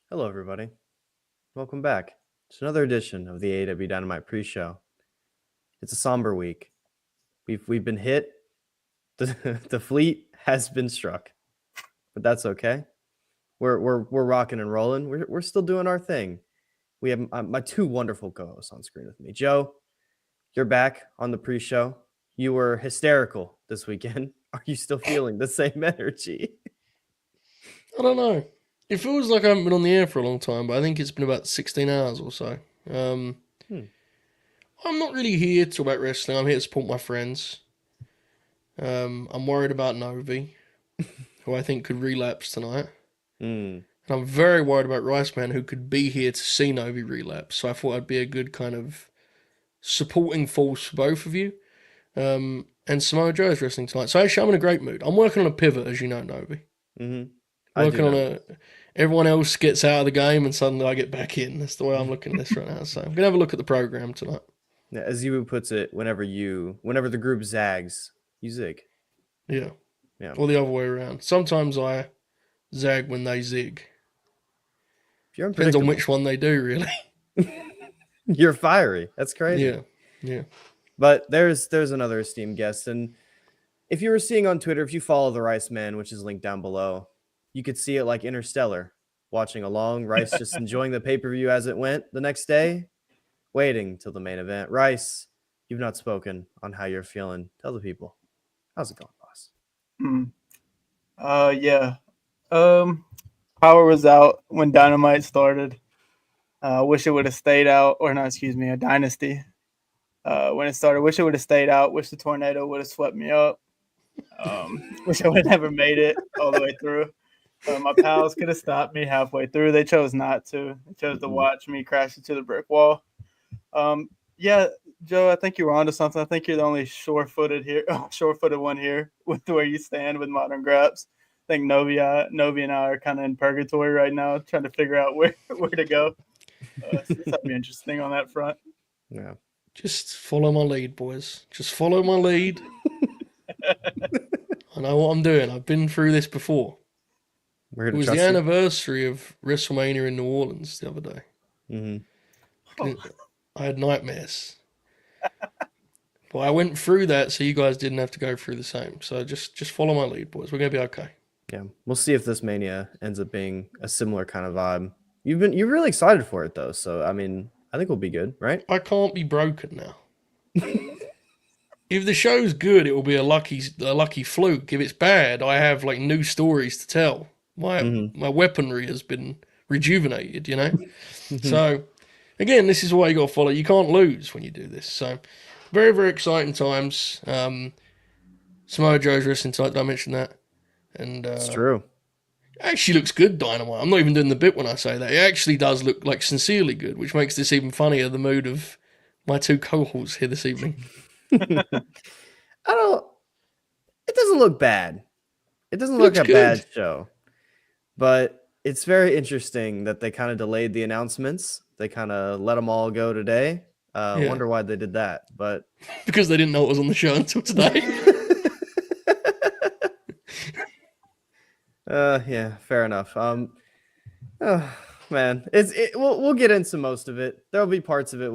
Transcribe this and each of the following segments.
Hello, everybody. Welcome back to another edition of the AEW Dynamite pre-show. It's a somber week. We've been hit. The fleet has been struck, but that's okay. We're rocking and rolling. We're still doing our thing. We have my two wonderful co-hosts on screen with me. Joe, you're back on the pre-show. You were hysterical this weekend. Are you still feeling the same energy? I don't know. It feels like I haven't been on the air for a long time, but I think it's been about 16 hours or so. I'm not really here to talk about wrestling. I'm here to support my friends. I'm worried about Novi, who I think could relapse tonight. And I'm very worried about Riceman, who could be here to see Novi relapse. So I thought I'd be a good kind of supporting force for both of you. And Samoa Joe is wrestling tonight. So actually, I'm in a great mood. I'm working on a pivot, as you know, Novi. Working on a... Everyone else gets out of the game and suddenly I get back in. That's the way I'm looking at this right now. So I'm going to have a look at the program tonight. Yeah, as you puts it, whenever the group zags, you zig. Yeah. Or the other way around. Sometimes I zag when they zig. Depends on which one they do, really. You're fiery. That's crazy. Yeah. But there's another esteemed guest. And if you were seeing on Twitter, if you follow the Riceman, which is linked down below, you could see it like Interstellar, watching along. Rice just enjoying the pay-per-view as it went the next day, waiting till the main event. Rice, you've not spoken on how you're feeling. Tell the people. How's it going, boss? Yeah. Power was out when Dynamite started. Wish it would have stayed out, or no, excuse me, a Dynasty. When it started, wish it would have stayed out. Wish the tornado would have swept me up. Wish I would have never made it all the way through. My pals could have stopped me halfway through. They chose not to. They chose to watch me crash into the brick wall. Yeah, Joe, I think you were onto something. I think you're the only sure-footed one here with where you stand with Modern Graps. I think Novi and I are kind of in purgatory right now, trying to figure out where to go. That'd be interesting on that front. Yeah. Just follow my lead, boys. Just follow my lead. I know what I'm doing. I've been through this before. We're It gonna was the trust you. anniversary of WrestleMania in New Orleans the other day. Mm-hmm. I had nightmares. But I went through that so you guys didn't have to go through the same. So just follow my lead, boys. We're going to be okay. Yeah. We'll see if this Mania ends up being a similar kind of vibe. You're really excited for it though, so I mean, I think we'll be good, right? I can't be broken now. If the show's good, it will be a lucky fluke. If it's bad, I have like new stories to tell. My weaponry has been rejuvenated, you know? So, again, this is why you got to follow. You can't lose when you do this. So, very, very exciting times. Samoa Joe's wrestling tonight. Did I mention that? And It's true. it actually looks good, Dynamite. I'm not even doing the bit when I say that. It actually does look like sincerely good, which makes this even funnier, the mood of my two cohorts here this evening. It doesn't look bad. It doesn't look looks a bad good. show. But it's very interesting that they kind of delayed the announcements. They kind of let them all go today. I Yeah. wonder why they did that. But Because they didn't know it was on the show until today. yeah, fair enough. Oh, man, we'll get into most of it. There'll be parts of it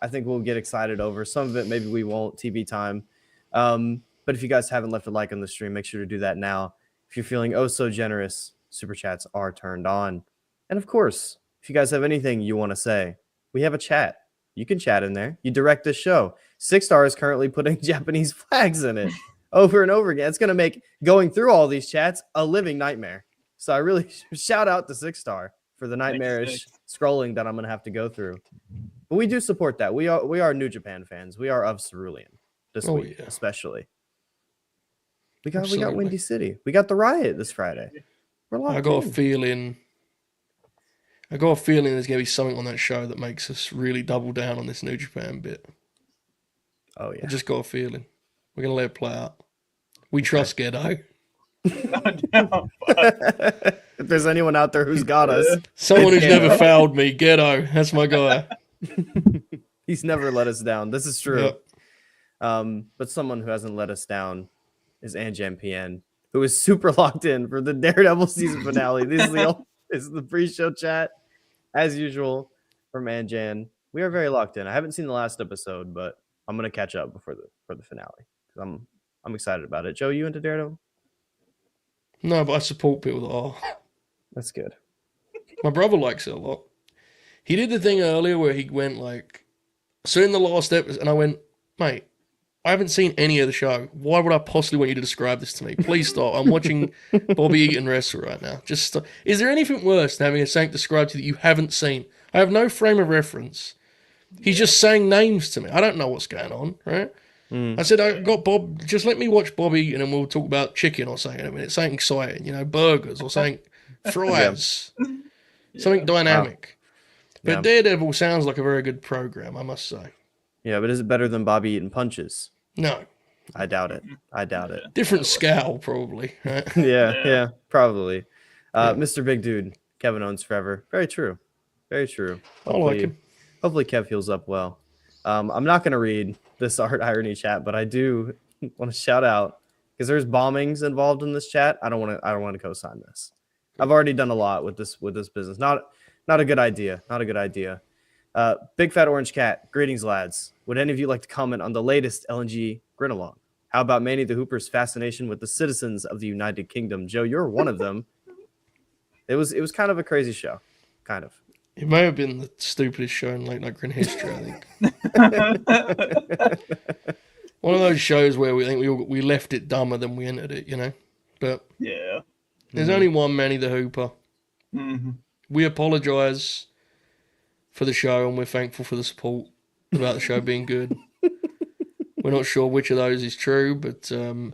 I think we'll get excited over. Some of it maybe we won't. TV time. But if you guys haven't left a like on the stream, make sure to do that now. If you're feeling oh so generous, super chats are turned on. And of course, if you guys have anything you want to say, we have a chat. You can chat in there. You direct this show. 6-Star is currently putting Japanese flags in it over and over again. It's going to make going through all these chats a living nightmare. So I really shout out to 6-Star for the nightmarish scrolling that I'm going to have to go through. But we do support that. We are New Japan fans. We are of Cerulean this week, especially. We got Windy City. We got the Riot this Friday. We're locked I got in. a feeling there's going to be something on that show that makes us really double down on this New Japan bit. Oh, yeah. I just got a feeling. We're going to let it play out. We trust Ghetto. If there's anyone out there who's got us. Someone who's never fouled me, Ghetto. That's my guy. He's never let us down. This is true. Yep. But someone who hasn't let us down is Anjan PN, who is super locked in for the Daredevil season finale. This is the pre-show chat, as usual, from Anjan. We are very locked in. I haven't seen the last episode, but I'm gonna catch up for the finale. I'm excited about it. Joe, you into Daredevil? No, but I support people that are. That's good. My brother likes it a lot. He did the thing earlier where he went like, so in the last episode, and I went, mate, I haven't seen any of the show. Why would I possibly want you to describe this to me? Please stop. I'm watching Bobby Eaton wrestle right now. Just stop. Is there anything worse than having a Sank described to you that you haven't seen? I have no frame of reference. He's just saying names to me. I don't know what's going on, right? I said, I got Bob, just let me watch Bobby and then we'll talk about chicken or something in a minute. Something exciting, burgers or something, fries, something dynamic. But Daredevil sounds like a very good program, I must say. Yeah, but is it better than Bobby Eaton punches? No. I doubt it. Different scowl, probably. Right? Yeah, probably. Mr. Big Dude, Kevin Owens forever. Very true. Very true. I like him. Hopefully Kev heals up well. I'm not going to read this Art Irony chat, but I do want to shout out because there's bombings involved in this chat. I don't want to co-sign this. I've already done a lot with this business. Not a good idea. Not a good idea. Big Fat Orange Cat, greetings, lads. Would any of you like to comment on the latest LNG Grin Along? How about Manny the Hooper's fascination with the citizens of the United Kingdom? Joe, you're one of them. It was kind of a crazy show. Kind of. It may have been the stupidest show in late night Grin history, I think. One of those shows where we think we left it dumber than we entered it, But there's only one Manny the Hooper. Mm-hmm. We apologise for the show and we're thankful for the support about the show being good. We're not sure which of those is true, but I don't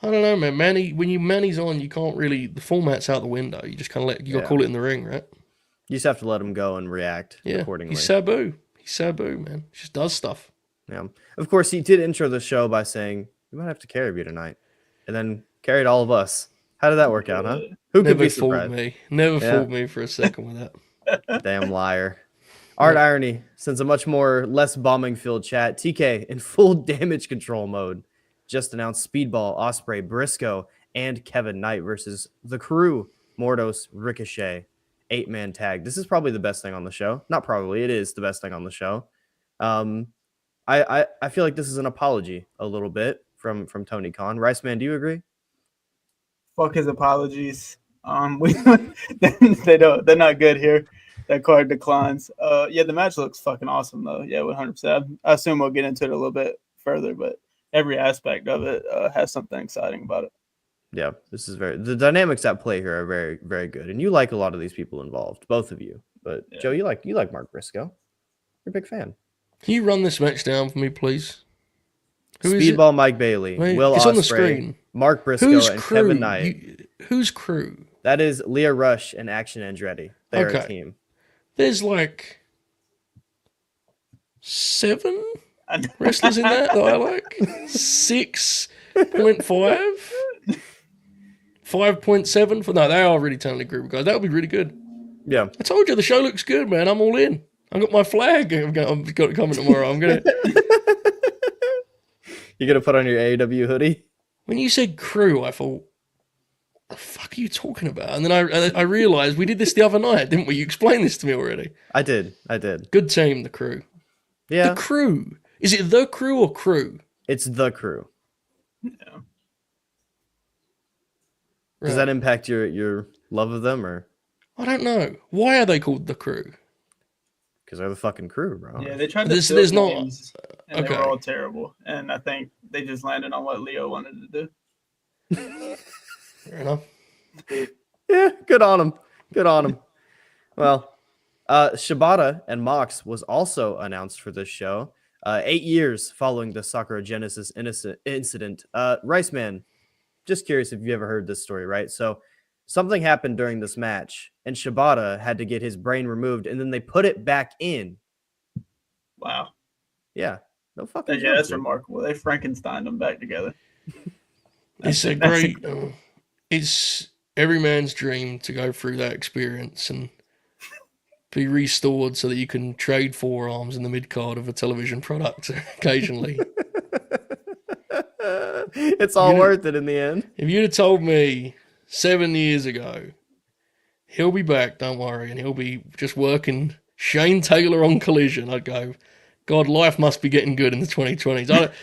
know, man. Manny's on, you can't really, the format's out the window. You just kind of you got to call it in the ring, right? You just have to let him go and react accordingly. He's Sabu. He's Sabu, man. He just does stuff. Yeah. Of course, he did intro the show by saying, "We might have to carry you tonight," and then carried all of us. How did that work out, huh? Who could be surprised? Never fooled me for a second with that. Damn liar. Art Irony sends a much less bombing filled chat. TK in full damage control mode. Just announced Speedball, Osprey, Briscoe, and Kevin Knight versus The Crew, Mordos, Ricochet. 8-man tag. This is probably the best thing on the show. Not probably, it is the best thing on the show. I feel like this is an apology a little bit from Tony Khan. Riceman, do you agree? Fuck his apologies. They're not good here. That card declines. Yeah, the match looks fucking awesome though. Yeah, 100%. I assume we'll get into it a little bit further, but every aspect of it has something exciting about it. Yeah, this is the dynamics at play here are very, very good. And you like a lot of these people involved, both of you. But yeah. Joe, you like Mark Briscoe. You're a big fan. Can you run this match down for me, please? Speedball Mike Bailey, Will it's Ospreay, on the screen. Mark Briscoe, and crew? Kevin Knight. Who's crew? That is Leah Rush and Action Andretti. They're a team. There's like 7 wrestlers in that I like. 6.5, 5.7 for no. They are really talented group of guys. That would be really good. Yeah, I told you the show looks good, man. I'm all in. I got my flag. I've got it coming tomorrow. I'm gonna. You're gonna put on your AEW hoodie. When you said crew, I thought, the fuck are you talking about? And then I realized we did this the other night, didn't we? You explained this to me already. I did. Good team, the crew. Yeah. The crew. Is it the crew or crew? It's the crew. Yeah. Right. Does that impact your love of them or? I don't know. Why are they called the crew? Because they're the fucking crew, bro. Yeah, they tried to there's names, and they were all terrible. And I think they just landed on what Leo wanted to do. Fair enough. Yeah, good on him. Well, Shibata and Mox was also announced for this show. 8 years following the Sakura Genesis incident. Riceman, just curious if you ever heard this story, right? So something happened during this match, and Shibata had to get his brain removed, and then they put it back in. Wow. Yeah. No fucking. Yeah, that's remarkable. They Frankensteined them back together. It's a great. It's every man's dream to go through that experience and be restored so that you can trade forearms in the mid card of a television product occasionally. It's all worth it in the end. If you'd have told me 7 years ago, he'll be back, don't worry, and he'll be just working Shane Taylor on Collision, I'd go, God, life must be getting good in the 2020s.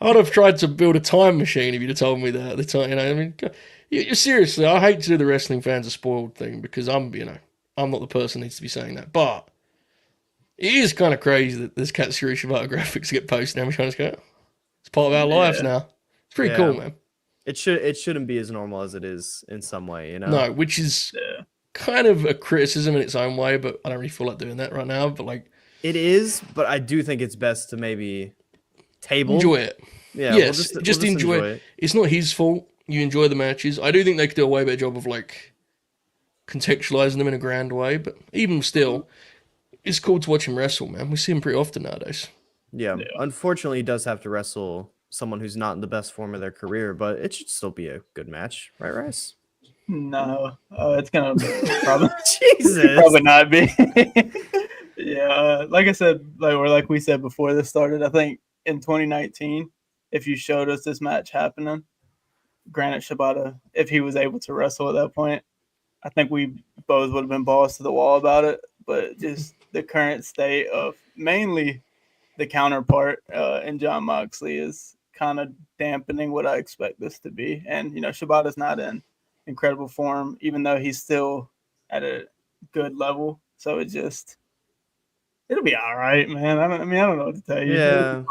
I'd have tried to build a time machine if you'd have told me that at the time. You know, I mean, seriously, I hate to do the wrestling fans are spoiled thing because I'm not the person who needs to be saying that. But it is kind of crazy that there's Katsuyori Shibata graphics get posted and every time it's part of our lives now. It's pretty cool, man. It shouldn't be as normal as it is in some way, you know? No, which is kind of a criticism in its own way, but I don't really feel like doing that right now. But like, it is, but I do think it's best to maybe enjoy it. Yeah, yes, we'll just enjoy it. It's not his fault. You enjoy the matches. I do think they could do a way better job of like contextualizing them in a grand way, but even still, it's cool to watch him wrestle, man. We see him pretty often nowadays. Yeah. Unfortunately, he does have to wrestle someone who's not in the best form of their career, but it should still be a good match, right, Rice? No, it's gonna probably Jesus, probably not be. Yeah, like I said, like we said before this started, I think in 2019, if you showed us this match happening, granted Shibata, if he was able to wrestle at that point, I think we both would have been balls to the wall about it. But just the current state of mainly the counterpart in Jon Moxley is kind of dampening what I expect this to be. And, Shibata's not in incredible form, even though he's still at a good level. So it'll be all right, man. I don't know what to tell you. Yeah.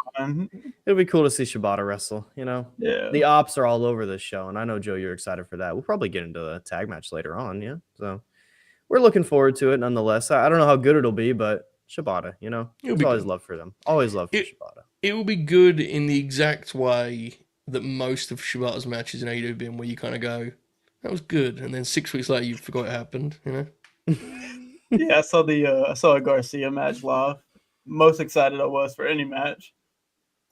It'll be cool to see Shibata wrestle, Yeah. The ops are all over this show, and I know, Joe, you're excited for that. We'll probably get into a tag match later on, yeah? So we're looking forward to it nonetheless. I don't know how good it'll be, but Shibata, there's always love for them. Always love for Shibata. It will be good in the exact way that most of Shibata's matches in AEW have been, where you kind of go, that was good, and then 6 weeks later you forgot it happened, Yeah, I saw a Garcia match live. Most excited I was for any match.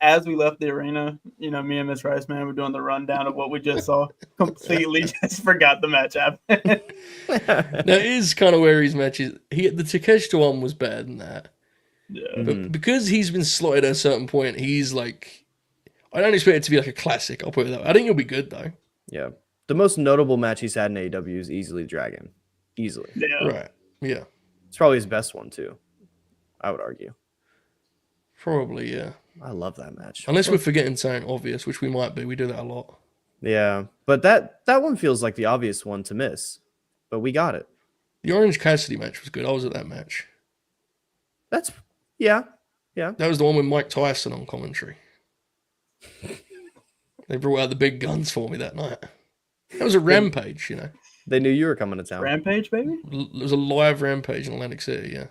as we left the arena, me and Miss Riceman were doing the rundown of what we just saw. Completely just forgot the match happened. Now, it is kind of where his matches. The Takeshita one was better than that. Yeah. But because he's been slotted at a certain point, he's like, I don't expect it to be like a classic. I'll put it that way. I think it'll be good though. Yeah. The most notable match he's had in AEW is easily Dragon. Easily. Yeah. Right. Yeah. It's probably his best one too, I would argue. Probably, yeah. I love that match. Unless we're forgetting something obvious, which we might be. We do that a lot. Yeah. But that one feels like the obvious one to miss. But we got it. The Orange Cassidy match was good. I was at that match. Yeah. That was the one with Mike Tyson on commentary. They brought out the big guns for me that night. That was a rampage, They knew you were coming to town. Rampage, baby? It was a live rampage in Atlantic City, yeah.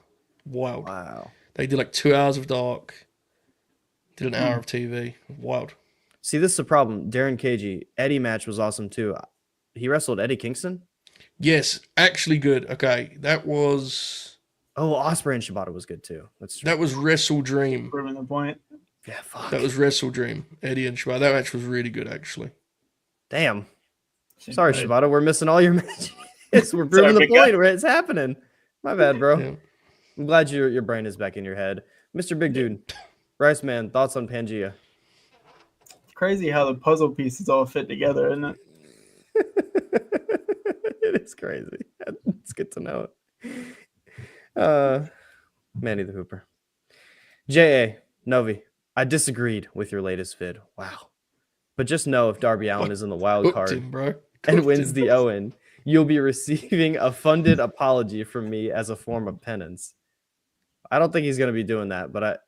Wild. Wow. They did like 2 hours of dark, did an hour of TV. Wild. See, this is the problem. Darren Cagey, Eddie match was awesome too. He wrestled Eddie Kingston? Yes, actually good. Okay, that was Oh, Ospreay and Shibata was good too. that was Wrestle Dream. Proving the point. Yeah, fuck. That was Wrestle Dream. Eddie and Shibata. That match was really good, actually. Damn. Sorry, Shibata. We're missing all your matches. We're proving the point where it's happening. My bad, bro. Yeah. I'm glad your brain is back in your head. Mr. Big Dude, Riceman, thoughts on Pangea? It's crazy how the puzzle pieces all fit together, isn't it? It is crazy. It's good to know it. Manny the Hooper. J.A. Novi, I disagreed with your latest vid. Wow. But just know if Darby Allin is in the wild card and wins the Owen, you'll be receiving a funded apology from me as a form of penance. I don't think he's going to be doing that, but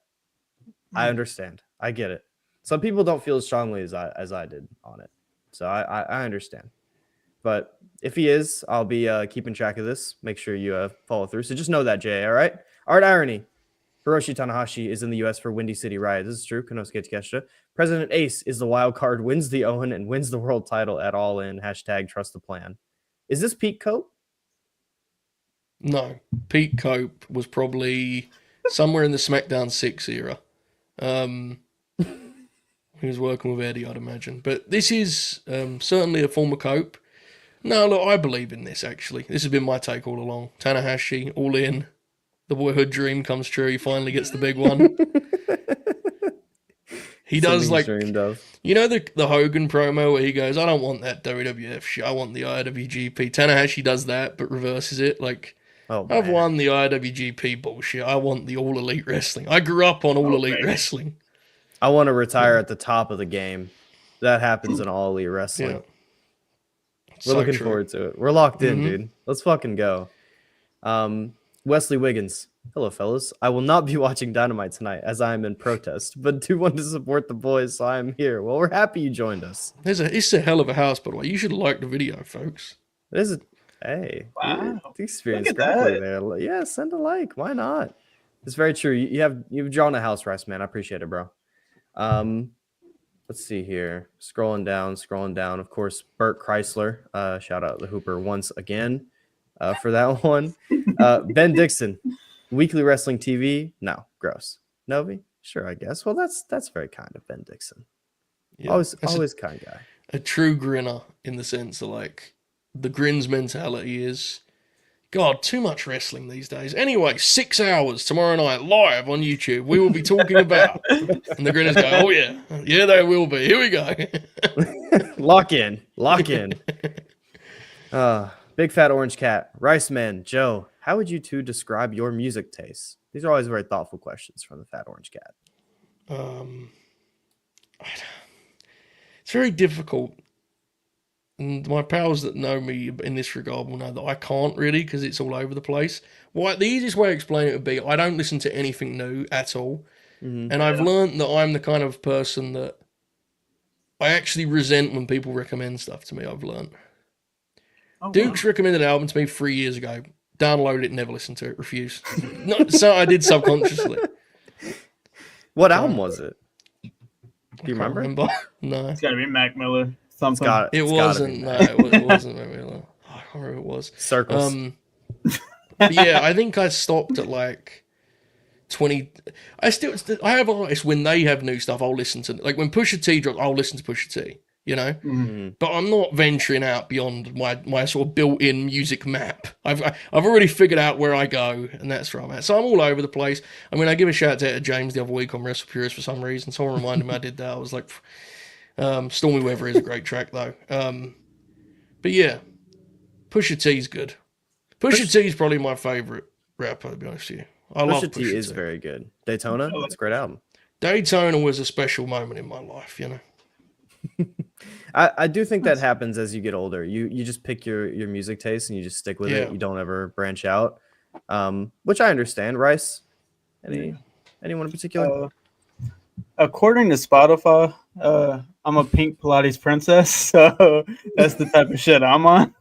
I understand. I get it. Some people don't feel as strongly as I did on it. So I understand. But if he is, I'll be keeping track of this. Make sure you follow through. So just know that, Jay, all right? Art Irony. Hiroshi Tanahashi is in the U.S. for Windy City Riot. This is true. Konosuke Takeshita. President Ace is the wild card, wins the Owen, and wins the world title at All In. # trust the plan. Is this Pete Cope? No. Pete Cope was probably somewhere in the SmackDown 6 era. He was working with Eddie, I'd imagine. But this is certainly a former Cope. No, look, I believe in this, actually. This has been my take all along. Tanahashi, All In. The boyhood dream comes true. He finally gets the big one. He does like, dreamed of. You know the Hogan promo where he goes, I don't want that WWF shit. I want the IWGP. Tanahashi does that, but reverses it. Like, I've won the IWGP bullshit. I want the All Elite Wrestling. I grew up on All Elite Wrestling. I want to retire at the top of the game. That happens in All Elite Wrestling. Yeah. We're looking forward to it. We're locked in, dude. Let's fucking go. Wesley Wiggins. Hello, fellas. I will not be watching Dynamite tonight as I am in protest, but do want to support the boys, so I am here. Well, we're happy you joined us. It's a hell of a house, by the way. You should like the video, folks. Hey, wow. The experience correctly there. Yeah, send a like. Why not? It's very true. You've drawn a house, Rice, man. I appreciate it, bro. Let's see here. Scrolling down. Of course, Bert Chrysler. Shout out the Hooper once again for that one. Ben Dixon, Weekly Wrestling TV. No, gross. Novi, sure, I guess. Well, that's very kind of Ben Dixon. Yeah, always kind guy. A true grinner in the sense of like the grin's mentality is, God, too much wrestling these days. Anyway, 6 hours tomorrow night live on YouTube. We will be talking about. And the grinners go, oh yeah, they will be. Here we go. Lock in. Big Fat Orange Cat, Rice Man, Joe. How would you two describe your music tastes? These are always very thoughtful questions from the Fat Orange Cat. It's very difficult. And my pals that know me in this regard will know that I can't really because it's all over the place. Well, the easiest way to explain it would be I don't listen to anything new at all. Mm-hmm. And I've learned that I'm the kind of person that I actually resent when people recommend stuff to me. I've learned. Oh, Duke's recommended an album to me 3 years ago. Downloaded it, never listened to it, refused. No, so I did subconsciously. What album was it? Do you remember? No. It's got to be Mac Miller. Something. It wasn't. No, it wasn't Mac Miller. I can't remember who it was. Circles. Yeah, I think I stopped at like 20. I have artists when they have new stuff, I'll listen to. Like when Pusha T drops, I'll listen to Pusha T. You know, but I'm not venturing out beyond my sort of built-in music map. I've already figured out where I go, and that's where I'm at. So I'm all over the place. I mean, I give a shout out to James the other week on WrestlePurists for some reason. Someone reminded me I did that. I was like, Stormy Weather is a great track though. But yeah, Pusha T's good. Pusha T is probably my favorite rapper, to be honest with you. I love Pusha T. Pusha T is very good. Daytona, that's a great album. Daytona was a special moment in my life, you know. I do think that happens as you get older. You just pick your music taste and you just stick with it. You don't ever branch out, which I understand. Rice, anyone in particular? According to Spotify, I'm a pink Pilates princess, so that's the type of shit I'm on.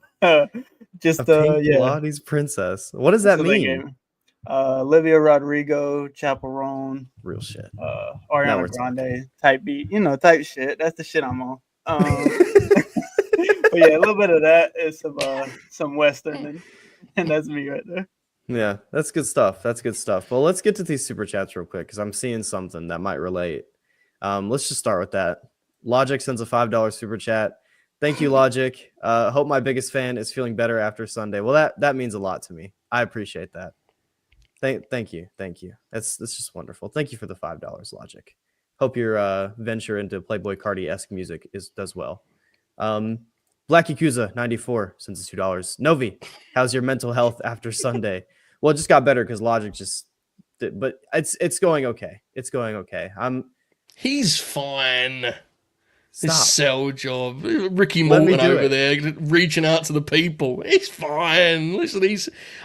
Pilates princess. What does that mean? Olivia Rodrigo, Chaperone, real shit. Ariana Grande type beat, type shit. That's the shit I'm on. But yeah, a little bit of that is some Western, and that's me right there. Yeah, that's good stuff. Well, let's get to these super chats real quick because I'm seeing something that might relate. Let's just start with that. Logic sends a $5 super chat. Thank you, Logic. Hope my biggest fan is feeling better after Sunday. Well, that means a lot to me. I appreciate that. Thank you. That's just wonderful. Thank you for the $5, Logic. Hope your venture into Playboy Cardi-esque music does well. Black Yakuza 94 sends $2. Novi, how's your mental health after Sunday? Well, it just got better because Logic just did, but it's going okay. He's fine. Stop. His cell job. Ricky Morton over there reaching out to the people. He's fine. Listen,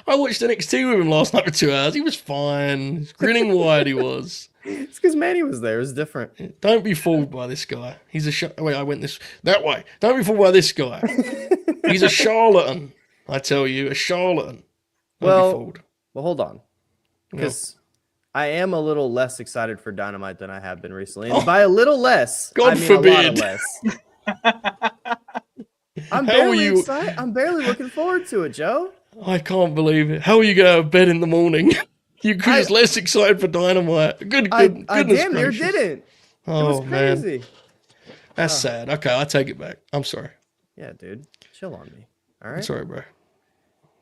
I watched NXT with him last night for 2 hours. He was fine. He's grinning wide he was. It's because Manny was there. It was different. Don't be fooled by this guy. He's a wait, I went that way. Don't be fooled by this guy. He's a charlatan. I tell you, a charlatan. Don't be fooled. Well, hold on. Because I am a little less excited for Dynamite than I have been recently. And by a little less, God I mean forbid. A lot of less. I'm barely excited. I'm barely looking forward to it, Joe. I can't believe it. How are you going to bed in the morning? You're less excited for Dynamite. Goodness I damn near gracious. didn't. Oh, it was crazy. Man. That's sad. Okay, I take it back. I'm sorry. Yeah, dude. Chill on me. All right? I'm sorry, bro.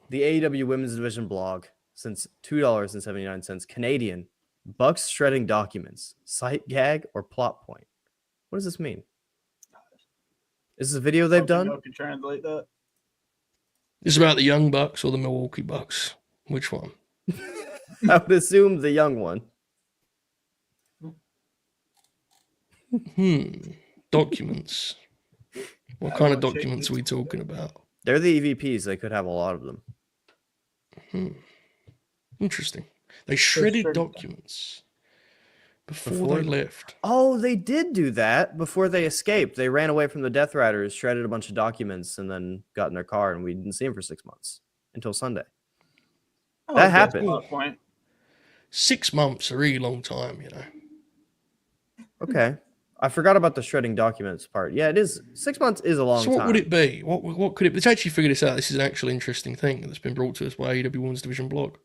The AEW Women's Division blog since $2.79 Canadian. Bucks shredding documents. Sight gag or plot point? What does this mean? Is this a video they've done? I can translate that. It's about the Young Bucks or the Milwaukee Bucks. Which one? I would assume the young one. Documents. What kind of documents are we talking about? They're the EVPs. They could have a lot of them. Interesting. They shredded documents before they left. Oh, they did do that before they escaped. They ran away from the Death Riders, shredded a bunch of documents, and then got in their car, and we didn't see them for 6 months until Sunday. That happened. 6 months, a really long time, you know. Okay. I forgot about the shredding documents part. Yeah, it is. 6 months is a long time. So what would it be? What could it be? Let's actually figure this out. This is an actual interesting thing that's been brought to us by AEW Women's Division blog.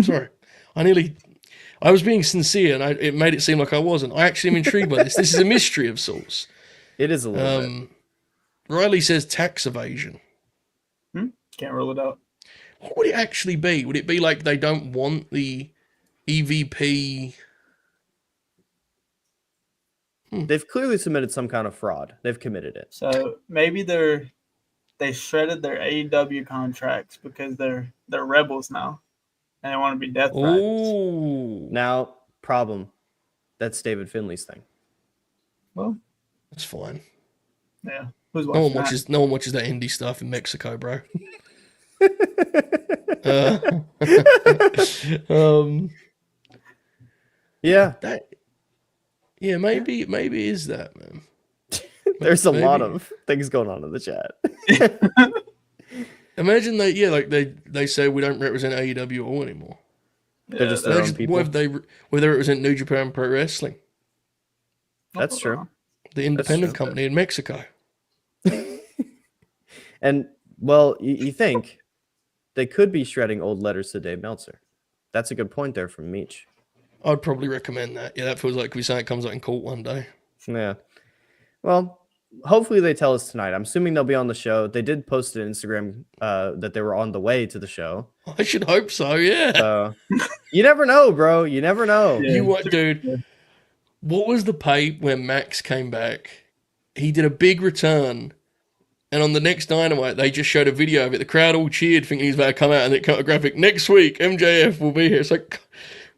Sorry. I was being sincere and it made it seem like I wasn't. I actually am intrigued by this. This is a mystery of sorts. It is a little bit. Riley says tax evasion. Can't rule it out. What would it actually be? Would it be like they don't want the EVP? They've clearly submitted some kind of fraud. They've committed it. So maybe they shredded their AEW contracts because they're rebels now. And they want to be Death Riders. Ooh. Now, problem. That's David Finley's thing. Well, that's fine. Yeah. No one watches that indie stuff in Mexico, bro. Yeah. Maybe it is that, man. There's a lot of things going on in the chat. Imagine they say we don't represent AEW at all anymore. They're just their own people. What if they represent New Japan Pro Wrestling? That's true. The independent company in Mexico. And well, you think they could be shredding old letters to Dave Meltzer. That's a good point there from Meech. I'd probably recommend that. Yeah, that feels like we say it comes out in court one day. Yeah. Well, hopefully they tell us tonight. I'm assuming they'll be on the show. They did post an Instagram that they were on the way to the show. I should hope so, yeah. You never know, bro. You never know. Yeah. You what, dude? What was the pay when Max came back? He did a big return, and on the next Dynamite, they just showed a video of it. The crowd all cheered, thinking he's about to come out, and it cut a graphic. Next week, MJF will be here. It's like,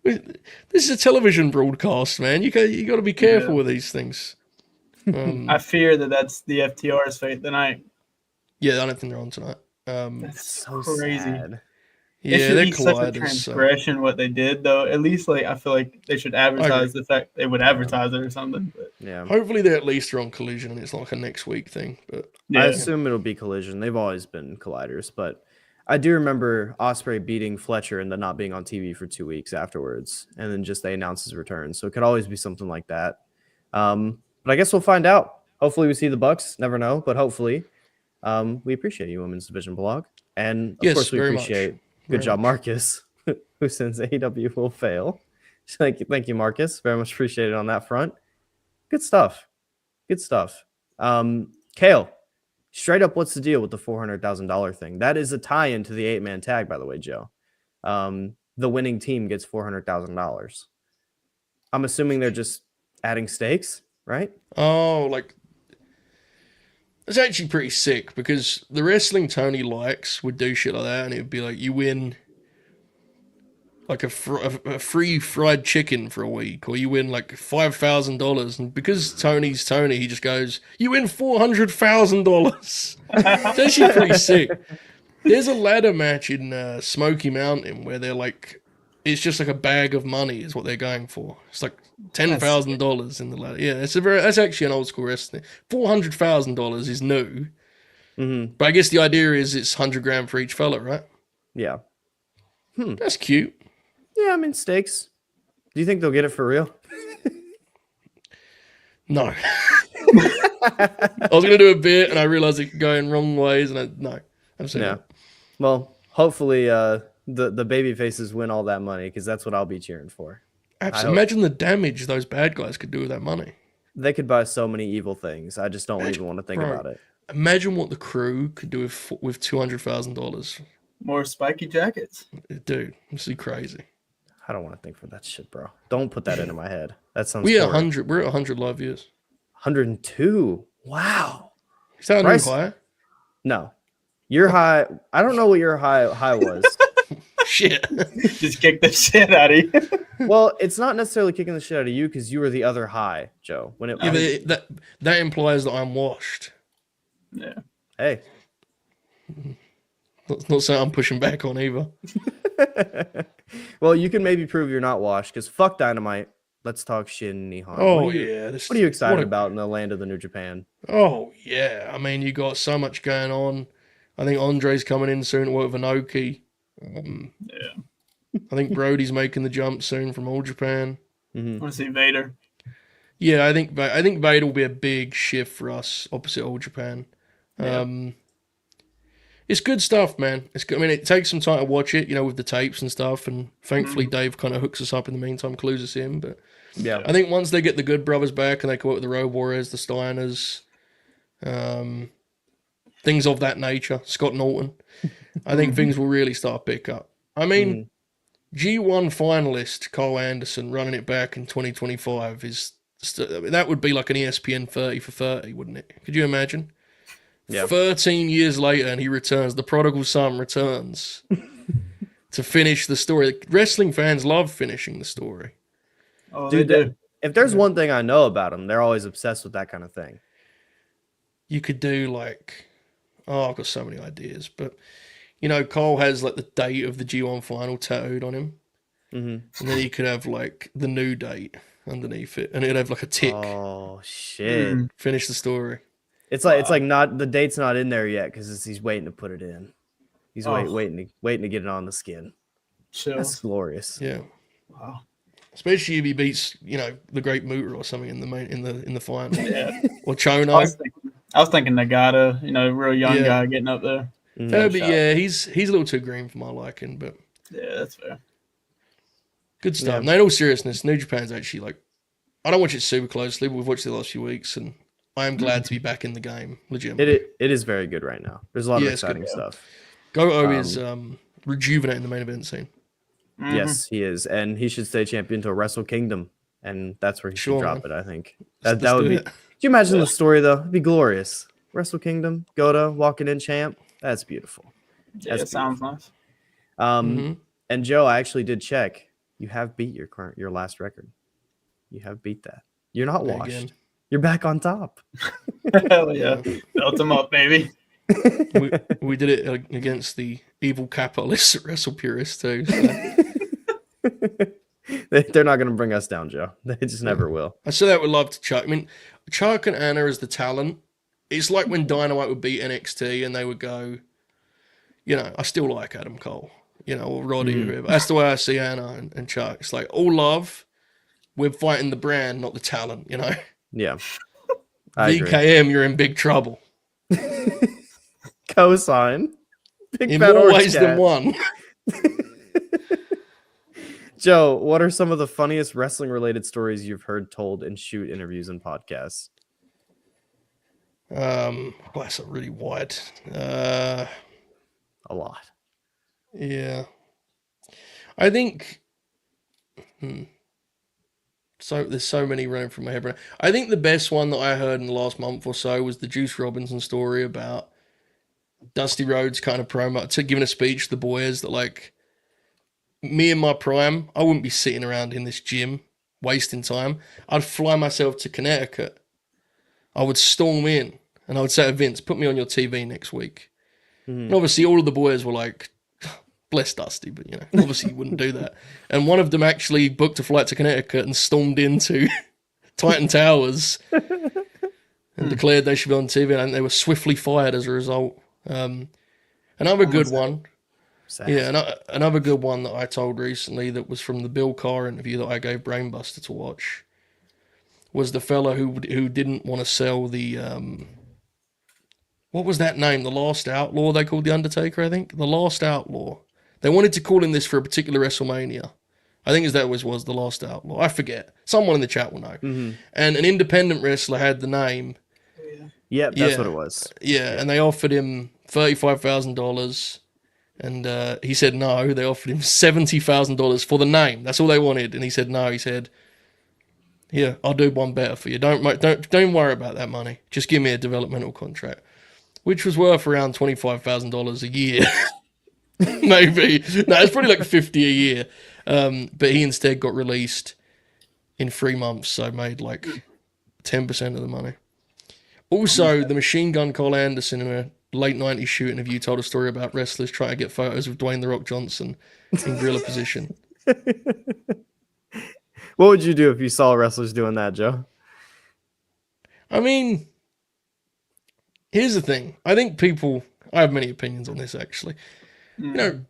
this is a television broadcast, man. You got to be careful with these things. I fear that's the FTR's fate tonight. Yeah, I don't think they're on tonight. That's so crazy. Sad. Yeah, they're such a colliders. transgression what they did, though. At least, like, I feel like they should advertise the fact they would advertise it or something. But. Yeah. Hopefully, they at least are on Collision, and it's like a next week thing. But I assume it'll be Collision. They've always been colliders, but I do remember Ospreay beating Fletcher and then not being on TV for 2 weeks afterwards, and then just they announced his return. So it could always be something like that. But I guess we'll find out. Hopefully, we see the Bucks. Never know, but hopefully, we appreciate you, Women's Division Blog, and of course, we appreciate. Good job, Marcus, who sends AEW will fail. Thank you, Marcus. Very much appreciated on that front. Good stuff. Kale, straight up, what's the deal with the $400,000 thing? That is a tie-in to the 8-man tag, by the way, Joe. The winning team gets $400,000. I'm assuming they're just adding stakes, right? Oh, like it's actually pretty sick because the wrestling Tony likes would do shit like that, and it would be like you win like a free fried chicken for a week, or you win like $5,000, and because Tony's Tony, he just goes, "You win $400,000." It's actually pretty sick. There's a ladder match in Smoky Mountain where they're like, it's just like a bag of money is what they're going for. It's like $10,000 in the ladder. Yeah, that's actually an old school wrestling. $400,000 is new, but I guess the idea is it's $100,000 for each fella, right? Yeah. That's cute. Yeah, I mean stakes. Do you think they'll get it for real? No. I was gonna do a bit, and I realized it could go in wrong ways, and no, absolutely. Yeah. Well, hopefully, the baby faces win all that money because that's what I'll be cheering for. Absolutely. Imagine the damage those bad guys could do with that money. They could buy so many evil things. I just don't even want to think about it. Imagine what the crew could do with $200,000. More spiky jackets. Dude, this is crazy. I don't want to think for that shit, bro. Don't put that into my head. That sounds. We're at 100 live views. 102. Wow. Is that a new high? No. Your high. I don't know what your high was. Shit. Just kick the shit out of you. Well, it's not necessarily kicking the shit out of you because you were the other high, Joe. When it that implies that I'm washed. Yeah. Hey. Not saying I'm pushing back on either. Well, you can maybe prove you're not washed because fuck Dynamite. Let's talk Shin Nihon. Oh, what are you excited about in the land of the New Japan? Oh, yeah. I mean, you got so much going on. I think Andre's coming in soon to work with Inoki. I think Brody's making the jump soon from All Japan. I want to see Vader. Yeah, I think Vader will be a big shift for us opposite All Japan. Yeah. It's good stuff, man. It's good. I mean, it takes some time to watch it, with the tapes and stuff. And thankfully, Dave kind of hooks us up in the meantime, clues us in. But yeah, I think once they get the Good Brothers back and they come up with the Road Warriors, the Steiners, things of that nature, Scott Norton, I think things will really start to pick up. I mean, G1 finalist Cole Anderson running it back in 2025 that would be like an ESPN 30 for 30, wouldn't it? Could you imagine? Yeah. 13 years later, and he returns. The prodigal son returns to finish the story. Wrestling fans love finishing the story. Oh, dude, they do. If there's one thing I know about them, they're always obsessed with that kind of thing. You could do I've got so many ideas, but Cole has the date of the G1 final tattooed on him, and then he could have the new date underneath it, and it'd have a tick. Oh shit! Finish the story. It's like not the date's not in there yet because he's waiting to put it in. He's waiting to get it on the skin. Sure. That's glorious. Yeah. Wow. Especially if he beats the Great Muta or something in the final. Yeah. Or Chono. I was thinking Nagata, real young guy getting up there. But he's a little too green for my liking, but yeah, that's fair. Good stuff. Yeah. No, in all seriousness, New Japan's actually like, I don't watch it super closely, but we've watched it the last few weeks, and I am glad to be back in the game, legitimately. It is very good right now. There's a lot of it's good. exciting stuff. Goto is rejuvenating the main event scene. Yes, he is, and he should stay champion until Wrestle Kingdom, and that's where he should drop it. I think that would be. Could you imagine the story though? It'd be glorious. Wrestle Kingdom, Goto walking in champ. That's beautiful. Yeah, that sounds nice. And Joe, I actually did check. You have beat your last record. You have beat that. You're not washed. Again. You're back on top. Hell yeah, built him up, baby. we did it against the evil capitalists at WrestlePurists too. So. They're not going to bring us down, Joe. They just never will. I say that with love to Chuck. I mean, Chuck and Anna as the talent. It's like when Dynamite would beat NXT and they would go, I still like Adam Cole, or Roddy or whoever. That's the way I see Anna and Chuck. It's like all love. We're fighting the brand, not the talent, Yeah. VKM, you're in big trouble. Cosign. In more ways than one. Joe, what are some of the funniest wrestling-related stories you've heard told in shoot interviews and podcasts? That's a really wide. A lot. Yeah. I think. So there's so many running from my head. But I think the best one that I heard in the last month or so was the Juice Robinson story about Dusty Rhodes kind of promo to giving a speech to the boys that like me in my prime, I wouldn't be sitting around in this gym wasting time. I'd fly myself to Connecticut. I would storm in and I would say to Vince, put me on your TV next week. And obviously all of the boys were like, bless Dusty, but obviously you wouldn't do that. And one of them actually booked a flight to Connecticut and stormed into Titan Towers and declared they should be on TV, and they were swiftly fired as a result. Another good one. Sad. Yeah, another good one that I told recently that was from the Bill Carr interview that I gave Brainbuster to watch was the fella who didn't want to sell the what was that name? The Last Outlaw they called the Undertaker, I think. The Last Outlaw. They wanted to call him this for a particular WrestleMania. I think that was the Last Outlaw. I forget. Someone in the chat will know. And an independent wrestler had the name. Yep, that's what it was. Yeah, and they offered him $35,000. And he said no. They offered him $70,000 for the name. That's all they wanted. And he said no. He said, "Yeah, I'll do one better for you. Don't worry about that money. Just give me a developmental contract," which was worth around $25,000 a year. Maybe. No, it's probably like $50 a year. But he instead got released in 3 months, so made like 10% of the money. Also, the Machine Gun Cole Anderson in a late 90s shoot interview told a story about wrestlers trying to get photos of Dwayne "The Rock" Johnson in gorilla position. What would you do if you saw wrestlers doing that, Joe? I mean, here's the thing. I think I have many opinions on this, actually. I'm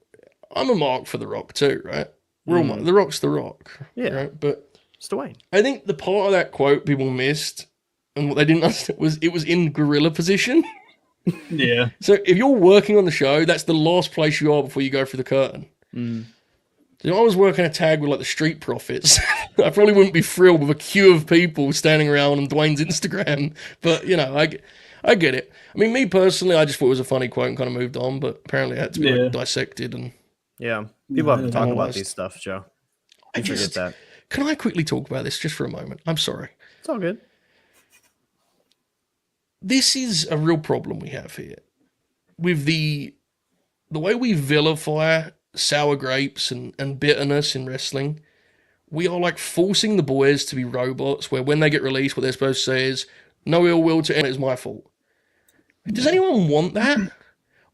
a mark for The Rock too, right? We're all The Rock's The Rock. Yeah. Right? But it's Dwayne. I think the part of that quote people missed and what they didn't understand was it was in gorilla position. Yeah. So if you're working on the show, that's the last place you are before you go through the curtain. So if I was working a tag with like the Street Profits, I probably wouldn't be thrilled with a queue of people standing around on Dwayne's Instagram. But, I get it. I mean, me personally, I just thought it was a funny quote and kind of moved on, but apparently it had to be like, dissected. And people have to talk about these stuff, Joe. I forget that. Can I quickly talk about this just for a moment? I'm sorry. It's all good. This is a real problem we have here with the way we vilify sour grapes and bitterness in wrestling. We are like forcing the boys to be robots where when they get released, what they're supposed to say is, "No ill will to anyone, it's my fault." Does anyone want that?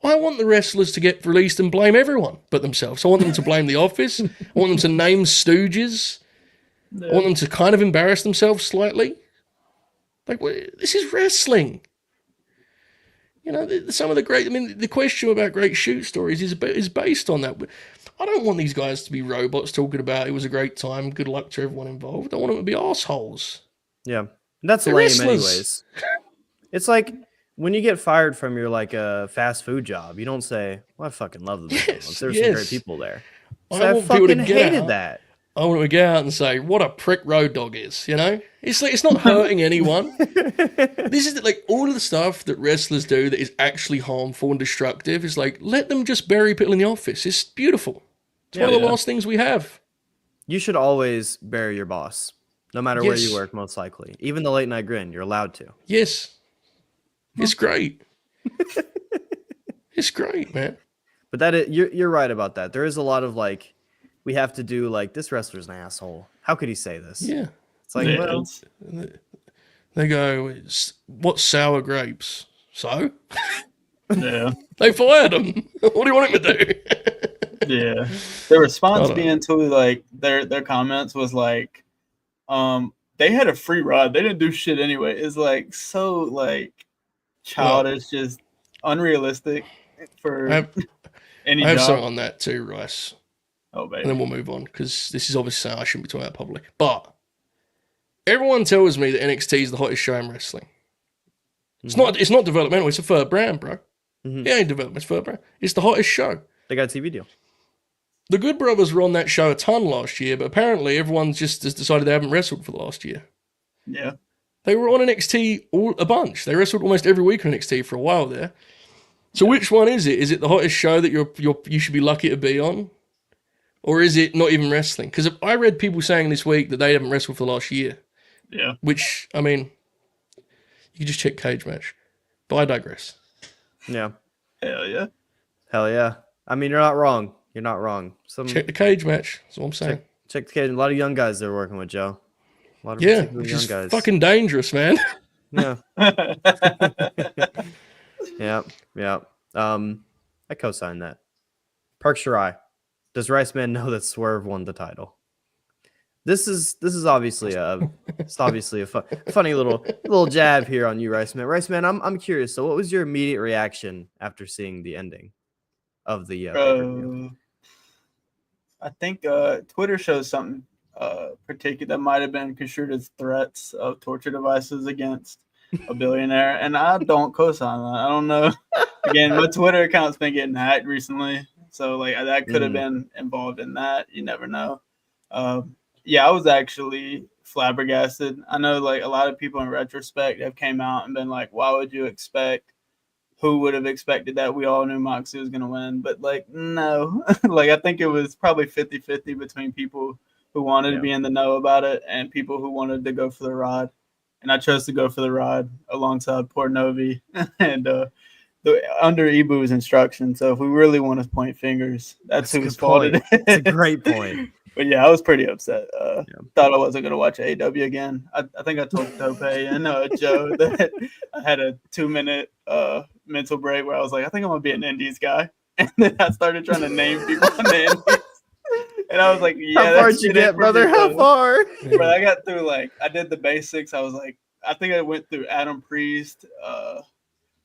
I want the wrestlers to get released and blame everyone but themselves. I want them to blame the office. I want them to name stooges. I want them to kind of embarrass themselves slightly. Like, this is wrestling. Some of the great... I mean, the question about great shoot stories is based on that. I don't want these guys to be robots talking about it was a great time, good luck to everyone involved. I want them to be assholes. Yeah. That's lame anyways. It's like when you get fired from your like a fast food job, you don't say, "Well, I fucking love the McDonald's. There's some great people there." So I fucking hated that. I want to go out and say what a prick Road Dogg is. It's like it's not hurting anyone. This is like all of the stuff that wrestlers do that is actually harmful and destructive. Is like let them just bury people in the office. It's beautiful. It's one of the last things we have. You should always bury your boss, no matter where you work. Most likely, even the late night grin, you're allowed to. Yes, it's great. It's great, man. But you're right about that. There is a lot of like, we have to do like this wrestler's an asshole. How could he say this? Yeah, it's like well, they go, "What's sour grapes?" So, Yeah, they fired him. What do you want him to do? Yeah, the response being to like their comments was like, they had a free ride. They didn't do shit anyway. It's like so like childish, just unrealistic for any I have job. something on that too, Rice. Oh, baby. And then we'll move on because this is obviously I shouldn't be talking about public. But everyone tells me that NXT is the hottest show in wrestling. Mm-hmm. It's not developmental. It's a third brand, bro. Mm-hmm. It ain't development. It's third brand. It's the hottest show. They got a TV deal. The Good Brothers were on that show a ton last year, but apparently everyone just has decided they haven't wrestled for the last year. Yeah. They were on NXT a bunch. They wrestled almost every week on NXT for a while there. So which one is it? Is it the hottest show that you should be lucky to be on? Or is it not even wrestling? Because I read people saying this week that they haven't wrestled for the last year. Yeah. Which, I mean, you can just check Cage Match. But I digress. Yeah. Hell yeah. Hell yeah. I mean, you're not wrong. You're not wrong. Check the Cage Match. That's what I'm saying. Check the Cage. A lot of young guys they're working with, Joe. A lot of which young is guys. Fucking dangerous, man. Yeah. Yeah. I co-sign that. Park Shirai. Does Riceman know that Swerve won the title? This is obviously a funny little jab here on you, Riceman. Riceman, I'm curious. So, what was your immediate reaction after seeing the ending of the pay-per-view? I think Twitter shows something particular that might have been construed as threats of torture devices against a billionaire, and I don't co-sign that. I don't know. Again, my Twitter account's been getting hacked recently, so like that could have been involved in that. You never know. Yeah, I was actually flabbergasted. I know like a lot of people in retrospect have came out and been like, why would you expect? Who would have expected that? We all knew Moxley was going to win, but like, no. Like, I think it was probably 50-50 between people who wanted to be in the know about it and people who wanted to go for the ride. And I chose to go for the ride alongside poor Novi and under Ibu's instruction. So if we really want to point fingers, that's whose fault it is. It's a great point. But yeah, I was pretty upset. Thought I wasn't going to watch AEW again. I think I told Tope and Joe that I had a 2-minute mental break where I was like, I think I'm going to be an Indies guy. And then I started trying to name people in the Indies. And I was like, yeah. How far did you get, brother? How far? But I got through, like, I did the basics. I was like, I think I went through Adam Priest. I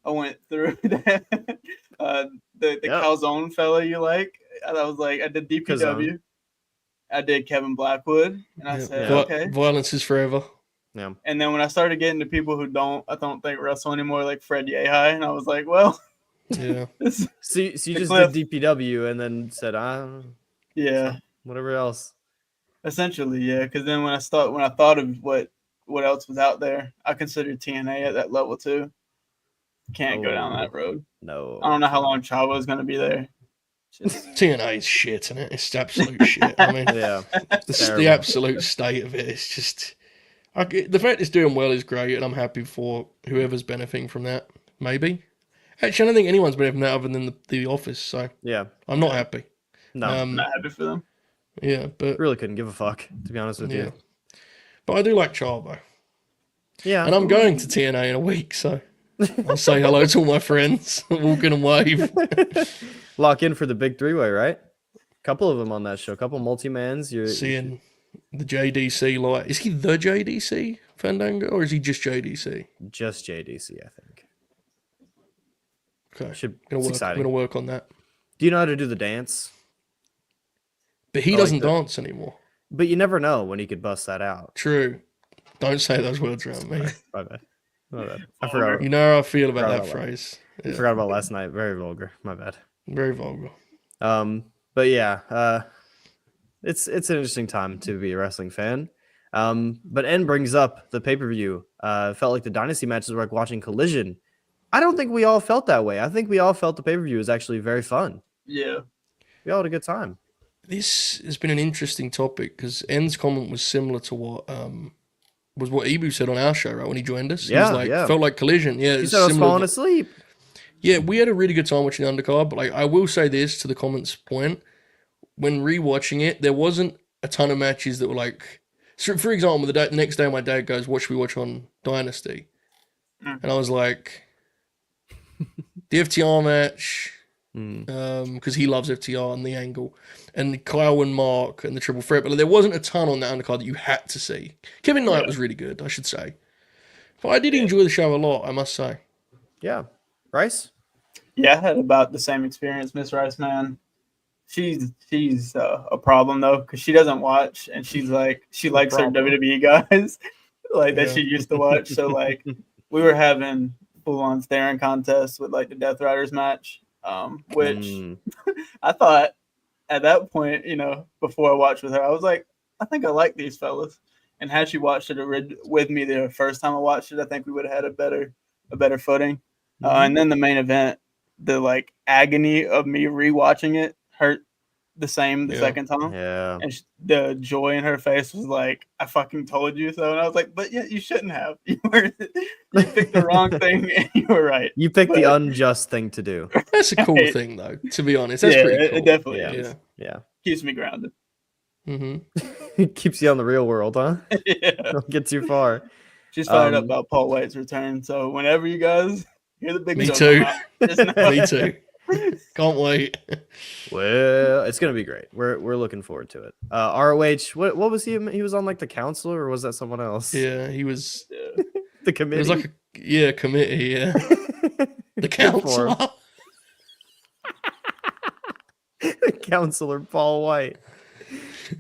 went through the Calzone fella you like. And I was like, I did DPW. Calzone. I did Kevin Blackwood, and I said, okay. Violence is forever. Yeah. And then when I started getting to people who I don't think wrestle anymore, like Fred Yehai, and I was like, well, yeah. So you just did DPW and then said, yeah, whatever else. Essentially, yeah. Because then when I thought of what else was out there, I considered TNA at that level too. Can't go down that road. No. I don't know how long Chavo is going to be there. TNA is shit, isn't it? It's absolute shit. I mean, yeah, the absolute state of it. It's just the fact it's doing well is great, and I'm happy for whoever's benefiting from that. Maybe, actually, I don't think anyone's benefiting from that other than the office. So yeah, I'm not happy. No, I'm not happy for them. Yeah, but really couldn't give a fuck, to be honest with you. But I do like Chavo. Yeah, and I'm going to TNA in a week, so I'll say hello to all my friends, walk in and wave. Lock in for the big 3-way, right? A couple of them on that show. A couple multi-mans. You're seeing the JDC light. Is he the JDC Fandango, or is he just JDC? Just JDC, I think. Okay, I'm gonna work on that. Do you know how to do the dance? But he doesn't dance anymore. But you never know when he could bust that out. True. Don't say those words around me. My bad. I forgot. You know how I feel about that phrase. I forgot about last night. Very vulgar. My bad. Very vulgar. But yeah, it's an interesting time to be a wrestling fan. But N brings up the pay-per-view. Felt like the Dynasty matches were like watching Collision. I don't think we all felt that way. I think we all felt the pay-per-view was actually very fun. Yeah. We all had a good time. This has been an interesting topic because N's comment was similar to what Ibu said on our show, right? When he joined us, he was like, felt like Collision. Yeah, he said I was falling asleep. Yeah, we had a really good time watching the undercard, but like I will say this to the comments point, when rewatching it, there wasn't a ton of matches that were like. So for example, the next day my dad goes, "What should we watch on Dynasty?" And I was like, the FTR match, because he loves FTR and the angle, and Kyle and Mark and the triple threat. But there wasn't a ton on that undercard that you had to see. Kevin Knight was really good, I should say. But I did enjoy the show a lot, I must say. Yeah. Rice? Yeah, I had about the same experience, Miss Riceman. She's a problem though, because she doesn't watch, and she likes her WWE guys like that she used to watch. So like we were having full on staring contests with like the Death Riders match, which I thought at that point, before I watched with her, I was like, I think I like these fellas. And had she watched it with me the first time I watched it, I think we would have had a better footing. And then the main event, the like agony of me rewatching it hurt the same the second time. Yeah. And the joy in her face was like, I fucking told you so. And I was like, but yeah, you shouldn't have. You picked the wrong thing and you were right. You picked the unjust thing to do. That's a cool thing though, to be honest. That's pretty cool. It definitely is. Yeah. Keeps me grounded. It keeps you on the real world, huh? Yeah. Don't get too far. She's fired up about Paul White's return. So whenever you guys hear the big Me joke too. Me too. Can't wait. Well, it's gonna be great. We're looking forward to it. ROH, what was he? He was on like the counselor, or was that someone else? Yeah, he was the committee. It was like a committee. Yeah, the counselor. The counselor, Paul White.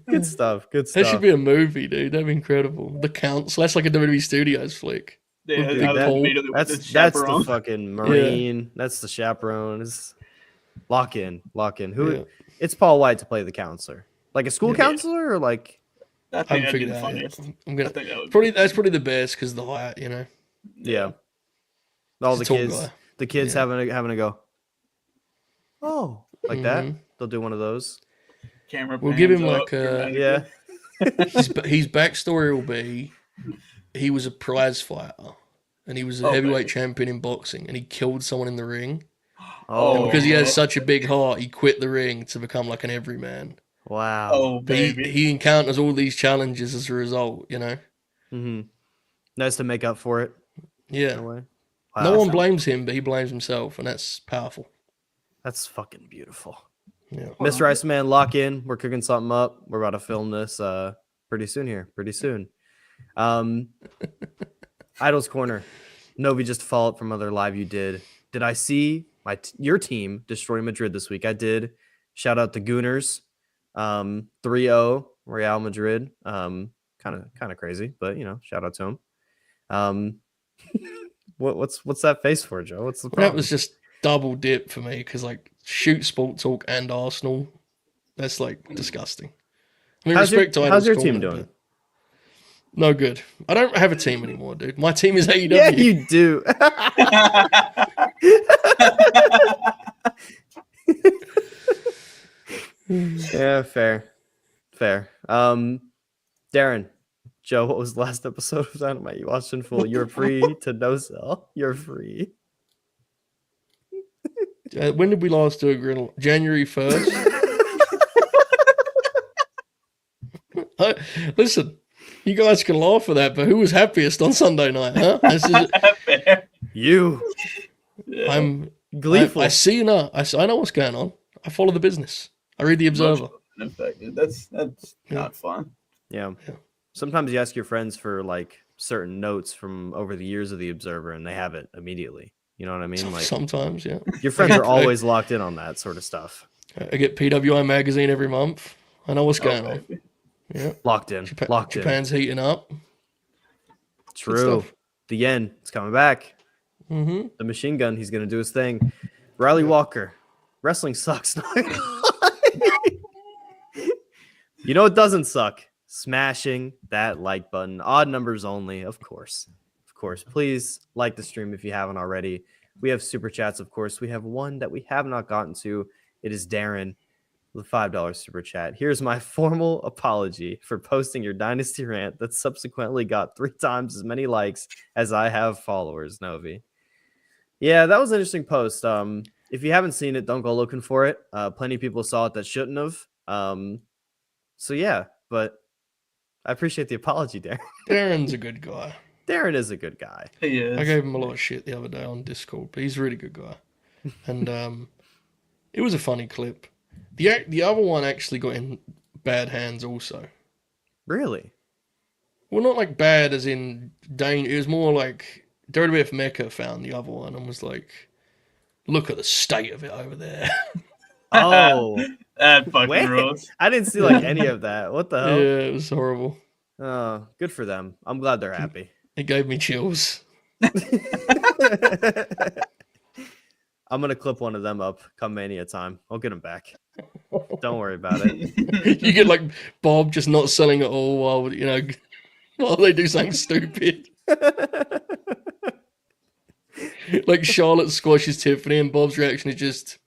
Good stuff. Good stuff. That should be a movie, dude. That'd be incredible. The Council. That's like a WWE Studios flick. Yeah, that's the fucking Marine. Yeah. That's the chaperone. Lock in. Who? Yeah. It's Paul White to play the counselor, like a school counselor, or like. I think that'd be the funniest. I'm gonna that's probably the best because the height, Yeah. All the kids having to go. Oh, like that. They'll do one of those. Camera. We'll give him like his backstory will be he was a prize fighter and he was a heavyweight champion in boxing and he killed someone in the ring. And because he has such a big heart, he quit the ring to become like an everyman. Wow. Oh, baby. He encounters all these challenges as a result, Nice to make up for it. Yeah. Wow. No one blames him, but he blames himself, and that's powerful. That's fucking beautiful. Yeah. Mr. Riceman, lock in. We're cooking something up. We're about to film this pretty soon. Idol's Corner. Novi, just to follow up from other live you did. Did I see your team destroy Madrid this week? I did. Shout out to Gooners. 3-0 Real Madrid. Kind of crazy, but shout out to him. What's that face for, Joe? What's the problem? That was just double dip for me because shoot Sport Talk and Arsenal. That's disgusting. I mean, how's your team doing? No good. I don't have a team anymore, dude. My team is AEW. Yeah, you do. Yeah, fair. Darren, Joe, what was the last episode of Dynamite you watched in full? You're free to no sell. You're free. When did we last do a Grinner? January 1st? Listen, you guys can laugh at that, but who was happiest on Sunday night, huh? You. I'm gleeful. I see you now. I know what's going on. I follow the business. I read the Observer. That's not fun. Yeah. Sometimes you ask your friends for certain notes from over the years of the Observer, and they have it immediately. You know what I mean? Sometimes, yeah. Your friends are always locked in on that sort of stuff. I get PWI magazine every month. I know what's going on. Yeah, locked in. Japan's heating up. True. The yen, it's coming back. Mm-hmm. The machine gun, he's gonna do his thing. Riley Walker, wrestling sucks. You know it doesn't suck? Smashing that like button. Odd numbers only, of course. Of course. Please like the stream if you haven't already. We have super chats, of course. We have one that we have not gotten to. It is Darren with a $5 super chat. Here's my formal apology for posting your Dynasty rant that subsequently got 3 times as many likes as I have followers, Novi. Yeah, that was an interesting post. If you haven't seen it, don't go looking for it. Plenty of people saw it that shouldn't have. So yeah, but I appreciate the apology, Darren. Darren's a good guy. Darren is a good guy. He is. I gave him a lot of shit the other day on Discord, but he's a really good guy. And it was a funny clip. The other one actually got in bad hands also. Really? Well, not like bad as in Dane. It was more like WWF Mecca found the other one and was like, look at the state of it over there. Oh, That fucking wait. rules. I didn't see like any of that. What the hell? Yeah, it was horrible. Oh, good for them. I'm glad they're happy. It gave me chills. I'm gonna clip one of them up come Mania time. I'll get them back. Don't worry about it. You get like Bob just not selling at all while while they do something stupid. Like Charlotte squashes Tiffany and Bob's reaction is just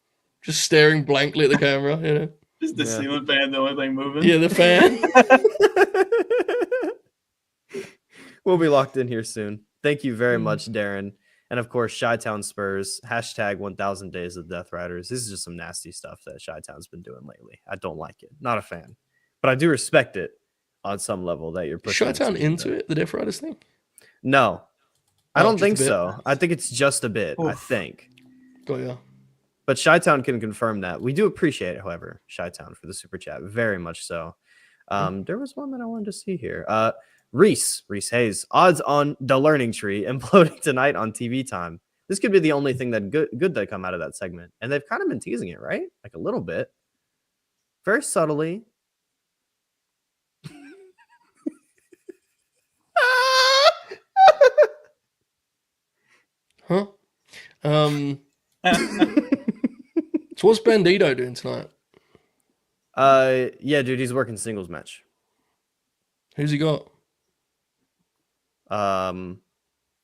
staring blankly at the camera, Just the ceiling fan, the only thing moving. Yeah, the fan. We'll be locked in here soon. Thank you very much, Darren. And of course, Chi-Town Spurs, hashtag 1000 Days of Death Riders. This is just some nasty stuff that Chi-Town's been doing lately. I don't like it. Not a fan. But I do respect it on some level that you're pushing. Chi-Town into it, the Death Riders thing? No. I don't just think a bit? so. I think it's just a bit, I think. Got ya. But Chi-Town can confirm that. We do appreciate it, however, Chi-Town for the super chat. Very much so. There was one that I wanted to see here. Reese Hayes, odds on the learning tree imploding tonight on TV time. This could be the only thing that good that come out of that segment. And they've kind of been teasing it, right? Like a little bit. Very subtly. Huh? So what's Bandito doing tonight? Yeah, dude, he's working singles match. Who's he got?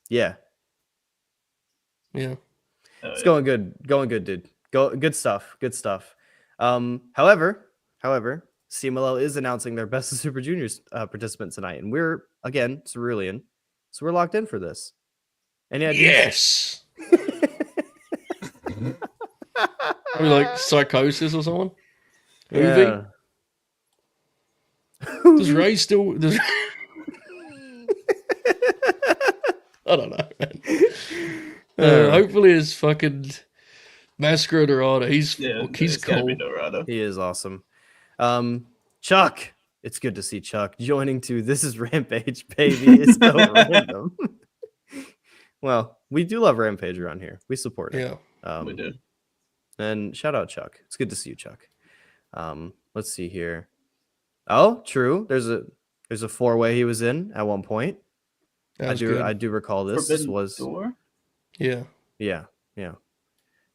Yeah. Yeah. It's going good, dude. Good stuff. However, CMLL is announcing their Best of Super Juniors participant tonight, and we're again cerulean, so we're locked in for this. And yeah, yes. Are we like Psychosis or someone? yeah. Does Ray still? I don't know, man. Hopefully, it's fucking Massacre Dorado. He's cool. He is awesome. Chuck, it's good to see Chuck joining to This Is Rampage, baby. It's so random. Well, we do love Rampage around here. We support it. Yeah, We do. And shout out Chuck. It's good to see you, Chuck. Let's see here. Oh, true. There's a 4-way he was in at one point. I do recall this. Forbidden This was Door? Yeah.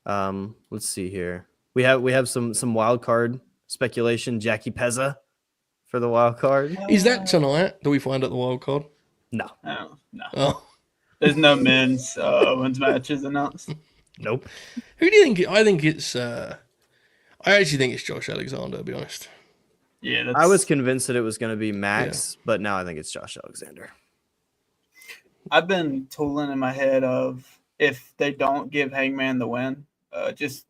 Let's see here. We have some wild card speculation. Jackie Pezza for the wild card. Is that tonight? Do we find out the wild card? No. Oh, no. Oh. There's no men's matches announced. Nope. Who do you think? I think it's. I actually think it's Josh Alexander. To be honest. Yeah, I was convinced that it was going to be Max, but now I think it's Josh Alexander. I've been tooling in my head of if they don't give Hangman the win, just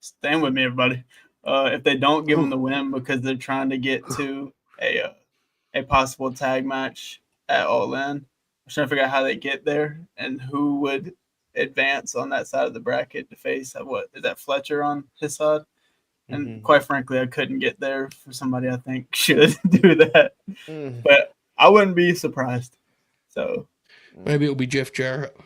stand with me, everybody. If they don't give him the win because they're trying to get to a possible tag match at All In, I'm trying to figure out how they get there and who would advance on that side of the bracket to face what is that Fletcher on his side. And quite frankly, I couldn't get there for somebody I think should do that. But I wouldn't be surprised. So maybe it'll be Jeff Jarrett.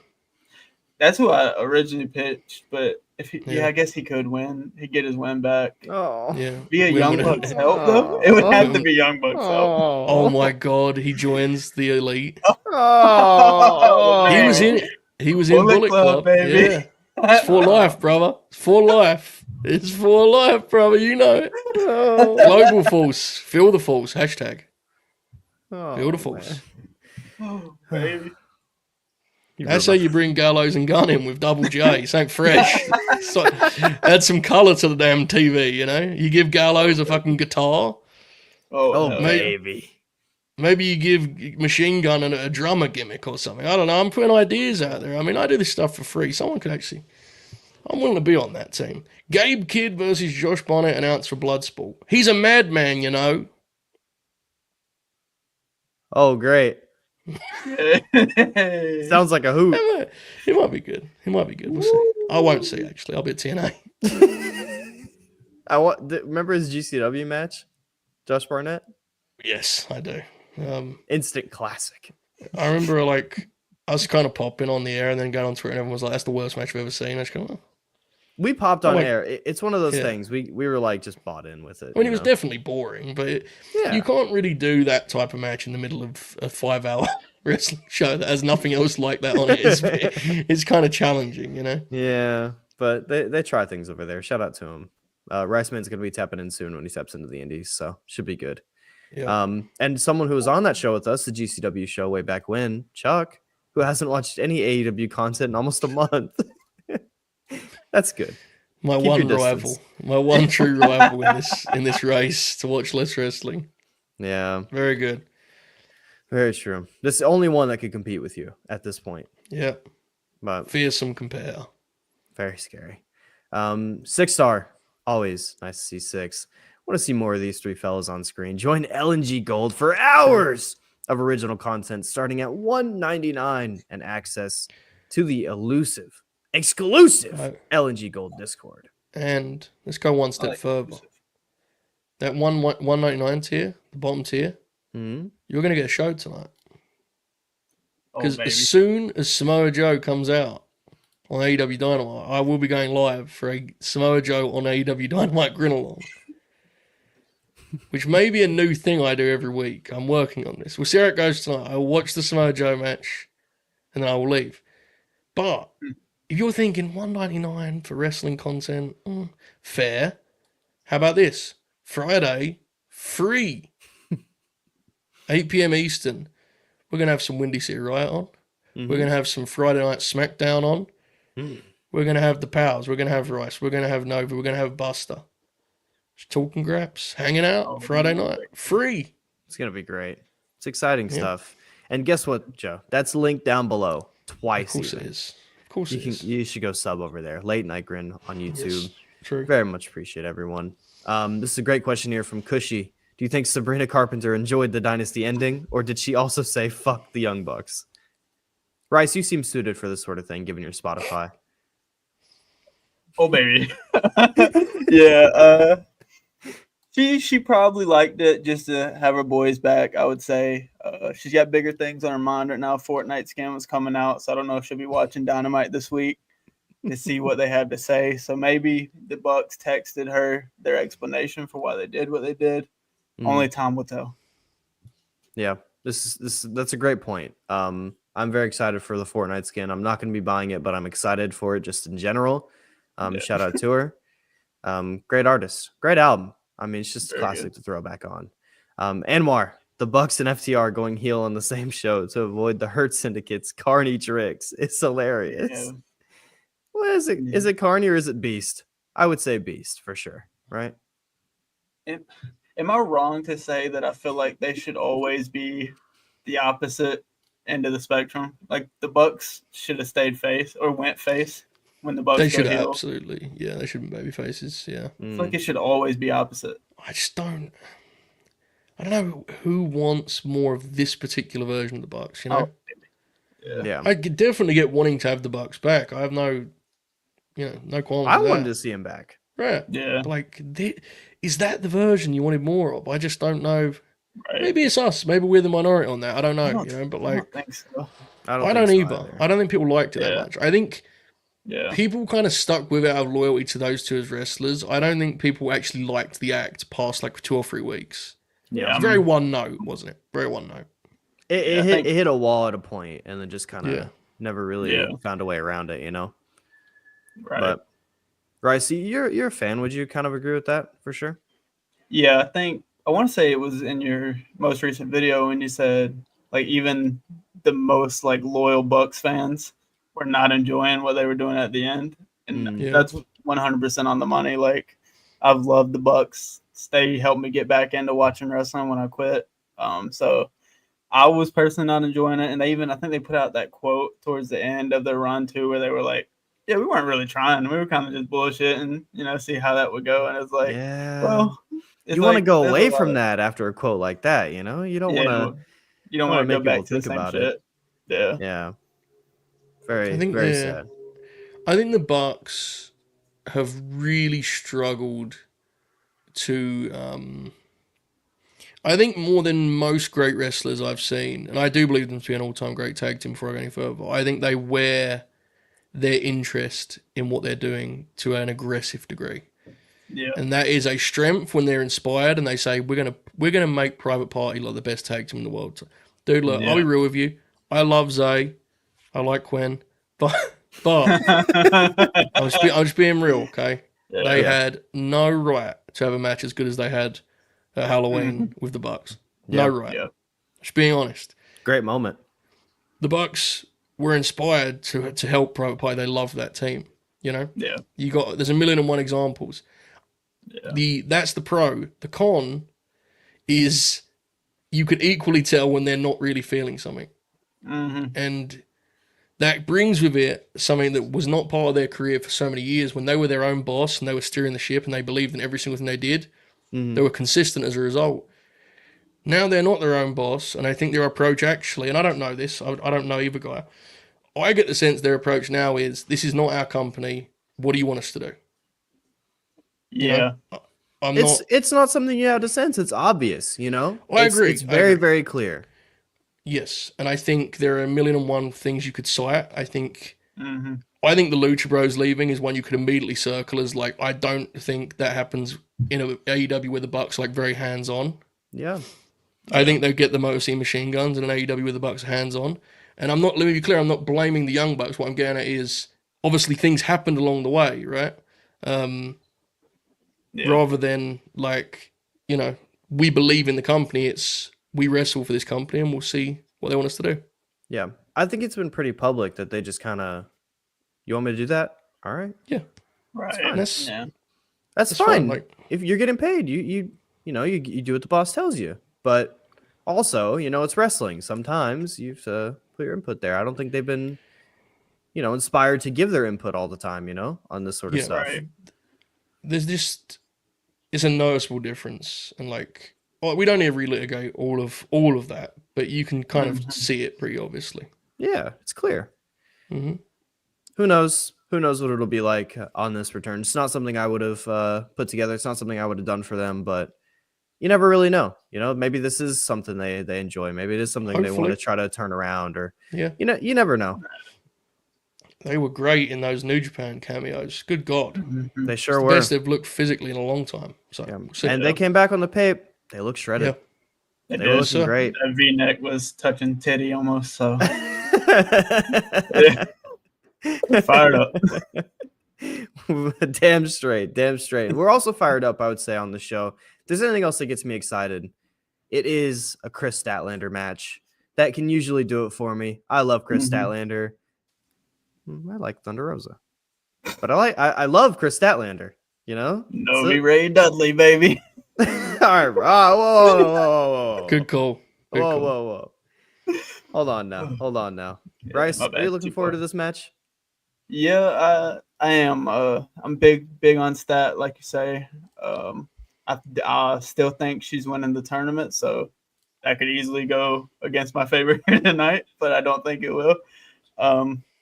That's who I originally pitched. But if I guess he could win. He'd get his win back. Oh, yeah. Be a Young Bucks help though. It would have to be Young Bucks help. Oh my God, he joins the Elite. Oh, He was in Bullet Club, baby. Yeah. It's for life, brother. It's for life. It's for life, brother. You know it. Oh, Global Force. Feel the Force. Hashtag. Feel the Force. Oh, baby. That's how you bring Gallows and Gunn in with Double J. Something fresh. So, add some colour to the damn TV, you know? You give Gallows a fucking guitar. Oh, no. baby. Maybe you give Machine Gun a drummer gimmick or something. I don't know. I'm putting ideas out there. I mean, I do this stuff for free. Someone could actually... I'm willing to be on that team. Gabe Kidd versus Josh Barnett announced for Bloodsport. He's a madman, you know. Oh, great. Sounds like a hoot. He might be good. He might be good. We'll see. I won't see, actually. I'll be at TNA. Remember his GCW match? Josh Barnett? Yes, I do. Instant classic. I remember, like, us kind of popping on the air and then going on Twitter and everyone was like, that's the worst match I've ever seen. I just go, oh. We popped on like, air. It's one of those yeah. things. We were like just bought in with it. I mean, it was definitely boring, but you can't really do that type of match in the middle of a 5-hour wrestling show that has nothing else like that on it. It's kind of challenging, you know? Yeah, but they try things over there. Shout out to him. Riceman's going to be tapping in soon when he steps into the indies, so should be good. Yeah. And someone who was on that show with us, the GCW show way back when, Chuck, who hasn't watched any AEW content in almost a month. That's good. My Keep one your rival, distance. my one true rival in this race to watch less wrestling. Yeah, Very good. very true. This is the only one that could compete with you at this point. Yeah. But Fearsome compare. very scary. 6-star, always nice to see 6. Want to see more of these 3 fellas on screen. Join LNG Gold for hours of original content starting at $1.99 and access to the elusive, exclusive LNG Gold Discord. And let's go one step further. That $1.99 tier, the bottom tier, you're going to get a show tonight. Because as soon as Samoa Joe comes out on AEW Dynamite, I will be going live for a Samoa Joe on AEW Dynamite Grin Along. Which may be a new thing I do every week. I'm working on this. We'll see how it goes tonight. I'll watch the Samoa Joe match and then I will leave. But if you're thinking $1.99 for wrestling content, fair. How about this? Friday, free. 8 p.m. Eastern. We're going to have some Windy City Riot on. We're going to have some Friday Night SmackDown on. We're going to have the Pals. We're going to have Rice. We're going to have Novi. We're going to have Buster. Just talking Graps, hanging out Friday night, free. It's going to be great. It's exciting stuff. And guess what, Joe? That's linked down below twice. Of course it is. Of course it is. You should go sub over there. Late Night Grin on YouTube. Yes, true. Very much appreciate everyone. This is a great question here from Cushy. Do you think Sabrina Carpenter enjoyed the Dynasty ending, or did she also say fuck the Young Bucks? Rice, you seem suited for this sort of thing, given your Spotify. Oh, baby. Yeah. She probably liked it just to have her boys back, I would say. She's got bigger things on her mind right now. Fortnite skin was coming out, so I don't know if she'll be watching Dynamite this week to see what they have to say. So maybe the Bucks texted her their explanation for why they did what they did. Only time will tell. Yeah, that's a great point. I'm very excited for the Fortnite skin. I'm not going to be buying it, but I'm excited for it just in general. Shout out to her. Great artist, great album. I mean, it's just a classic to throw back on. Anwar, the Bucks and FTR going heel on the same show to avoid the Hurt Syndicate's Carney tricks. It's hilarious. Yeah. What is it? Is it Carney or is it Beast? I would say Beast for sure, right? Am I wrong to say that I feel like they should always be the opposite end of the spectrum? Like the Bucks should have stayed face or went face when the Bucks They should heel. absolutely. Yeah, they should be baby faces. Yeah. I feel like it should always be opposite. I just don't. I don't know who wants more of this particular version of the Bucks. You know. Yeah. I could definitely get wanting to have the Bucks back. I have no qualms. I with wanted that. to see him back. Right. Yeah. Like, is that the version you wanted more of? I just don't know. Right. Maybe it's us. Maybe we're the minority on that. I don't know. But I like, don't think so. I I think don't so either. I don't think people liked it that much. I think people kind of stuck with it out of loyalty to those two as wrestlers. I don't think people actually liked the act past like 2 or 3 weeks. Yeah. It was very one note, wasn't it? Very one note. It hit a wall at a point and then just kind of never really found a way around it, you know? Right. But Rice, you're a fan. Would you kind of agree with that for sure? Yeah, I want to say it was in your most recent video when you said like even the most like loyal Bucks fans were not enjoying what they were doing at the end, and Yeah. that's 100% on the money. Like I've loved the Bucks. They helped me get back into watching wrestling when I quit. So I was personally not enjoying it, and I think they put out that quote towards the end of their run too, where they were like, "Yeah, we weren't really trying. We were kind of just bullshitting, see how that would go." And it's like, Yeah. well, it's You want to like, go there's a away lot from of- that after a quote like that, you know? You don't want to. You don't wanna want to go make people back to the think same about shit. it. Yeah. Yeah. I Very, think very sad. I think the Bucks have really struggled to. I think more than most great wrestlers I've seen, and I do believe them to be an all-time great tag team before I go any further. I think they wear their interest in what they're doing to an aggressive degree. Yeah. And that is a strength when they're inspired and they say we're gonna make Private Party like the best tag team in the world. Dude, look, I'll be real with you. I love Zay, I like Quen, but I'm just being real, okay? Yeah. They had no right to have a match as good as they had at Halloween with the Bucks. No Yeah. right. Yeah. Just being honest. Great moment. The Bucks were inspired to help Private Party. They loved that team. You know? Yeah. There's a million and one examples. Yeah. That's the pro. The con is you could equally tell when they're not really feeling something. Mm-hmm. And that brings with it something that was not part of their career for so many years. When they were their own boss and they were steering the ship and they believed in every single thing they did, they were consistent as a result. Now they're not their own boss, and I think their approach actually, and I don't know this, I don't know either guy. I get the sense their approach now is, this is not our company. What do you want us to do? Yeah. It's not something you have to sense. It's obvious, you know? I agree. It's very, very clear. Yes, and I think there are a million and one things you could cite. I think Mm-hmm. the Lucha Bros leaving is one you could immediately circle as like, I don't think that happens in a AEW where the Bucks are like very hands on. Yeah. I think they get the Motor City Machine Guns in an AEW where the Bucks are hands on. And let me be clear, I'm not blaming the Young Bucks. What I'm getting at is obviously things happened along the way, right? Rather than like, we believe in the company. It's we wrestle for this company and we'll see what they want us to do. Yeah. I think it's been pretty public that they just kind of, you want me to do that? All right. Yeah. Right. That's fine. Like, if you're getting paid, you do what the boss tells you. But also, it's wrestling. Sometimes you have to put your input there. I don't think they've been, inspired to give their input all the time, on this sort of stuff. Right. There's just, it's a noticeable difference. And like, we don't need to relitigate all of that, but you can kind of see it pretty obviously. Yeah, it's clear. Mm-hmm. Who knows? Who knows what it'll be like on this return? It's not something I would have put together. It's not something I would have done for them, but you never really know. Maybe this is something they enjoy. Maybe it is something they want to try to turn around, or you never know. They were great in those New Japan cameos. Good God, they sure the were. best they've looked physically in a long time. So, and they came back on the tape. They look shredded. Yeah. They were looking great. That V-neck was touching titty almost. So fired up. Damn straight. We're also fired up, I would say, on the show. If there's anything else that gets me excited, it is a Chris Statlander match. That can usually do it for me. I love Chris Statlander. I like Thunder Rosa, but I love Chris Statlander. Novi Ray Dudley, baby. All right, bro. Whoa. Good call. Whoa. Hold on now. Bryce, are you looking forward to this match? Yeah, I am. I'm big on Stat, like you say. I still think she's winning the tournament, so that could easily go against my favorite here tonight, but I don't think it will.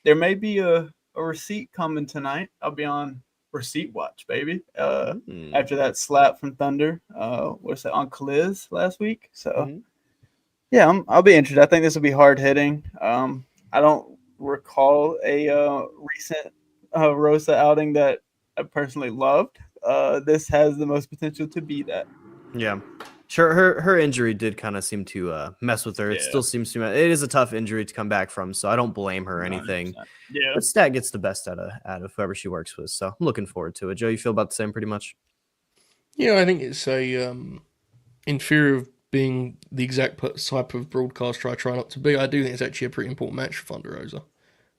There may be a receipt coming tonight. I'll be on receipt watch, baby. After that slap from Thunder, what's that, on Khalid last week? So, yeah, I'll be interested. I think this will be hard hitting. I don't recall a recent Rosa outing that I personally loved. This has the most potential to be that. Yeah. Sure, her injury did kind of seem to mess with her. It still seems to. It is a tough injury to come back from, so I don't blame her or anything. 100%. Yeah. But Stat gets the best out of whoever she works with, so I'm looking forward to it. Joe, you feel about the same pretty much? Yeah, I think it's a in fear of being the exact type of broadcaster I try not to be. I do think it's actually a pretty important match for Thunder Rosa.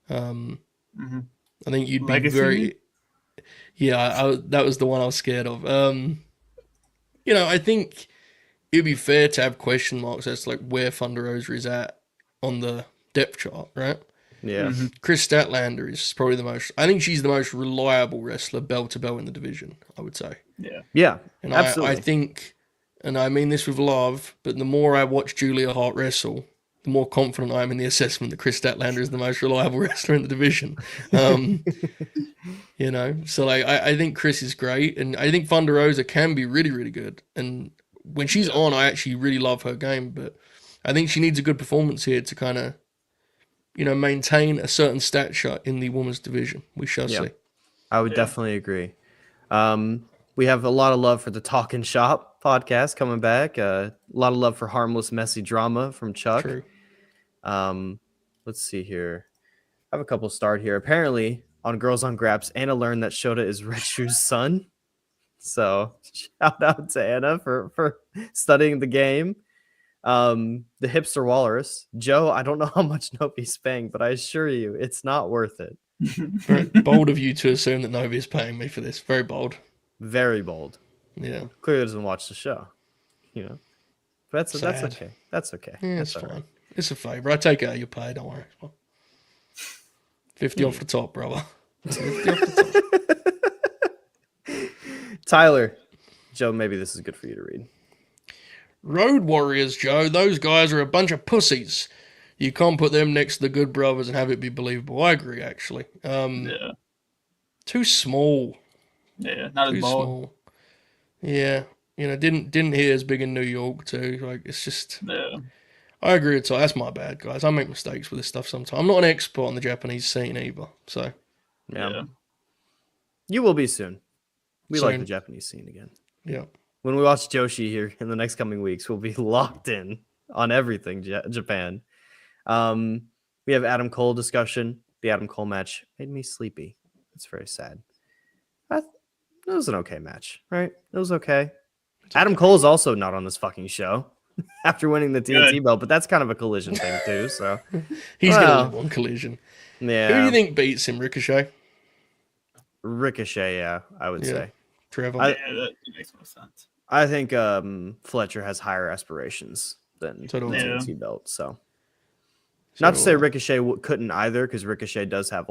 I think you'd be very. Yeah, that was the one I was scared of. I think it'd be fair to have question marks as to like where Thunder Rosa is at on the depth chart, right? Yeah. Chris Statlander is probably the most. I think she's the most reliable wrestler, bell to bell, in the division. I would say. Yeah. And absolutely. I think, and I mean this with love, but the more I watch Julia Hart wrestle, the more confident I am in the assessment that Chris Statlander is the most reliable wrestler in the division. So like I think Chris is great, and I think Thunder Rosa can be really, really good. And when she's on, I actually really love her game, but I think she needs a good performance here to kind of, maintain a certain stature in the women's division. We shall see. I would definitely agree. We have a lot of love for the Talkin' Shop podcast coming back. A lot of love for harmless, messy drama from Chuck. True. Let's see here. I have a couple start here. Apparently, on Girls on Graps, Anna learned that Shota is Red Shoe's son. So shout out to Anna for studying the game. The hipster walrus. Joe, I don't know how much Novi's paying, but I assure you it's not worth it. Very bold of you to assume that Novi is paying me for this. Very bold. Very bold. Yeah. Clearly doesn't watch the show. But that's Sad. okay. That's okay. Yeah, That's it's all fine. right. It's a favor. I take it out your pay. Don't worry. 50 off the top, brother. 50 off the top. Tyler, Joe, maybe this is good for you to read. Road Warriors, Joe. Those guys are a bunch of pussies. You can't put them next to the Good Brothers and have it be believable. I agree, actually. Too small. Yeah, not Too as bold. small. Yeah. Didn't hit as big in New York too. Like, it's just. Yeah. I agree with you. That's my bad, guys. I make mistakes with this stuff sometimes. I'm not an expert on the Japanese scene either. So. Yeah. You will be soon. We like the Japanese scene again. Yeah. When we watch Joshi here in the next coming weeks, we'll be locked in on everything Japan. We have Adam Cole discussion. The Adam Cole match made me sleepy. It's very sad. It was an okay match, right? It was okay. Adam Cole is also not on this fucking show after winning the TNT belt, but that's kind of a collision thing too. So he's gonna live on Collision. Yeah. Who do you think beats him? Ricochet? Ricochet, yeah, I would say. Trevor. That makes more sense. I think Fletcher has higher aspirations than the TNT belt. So not to say Ricochet couldn't either, because Ricochet does have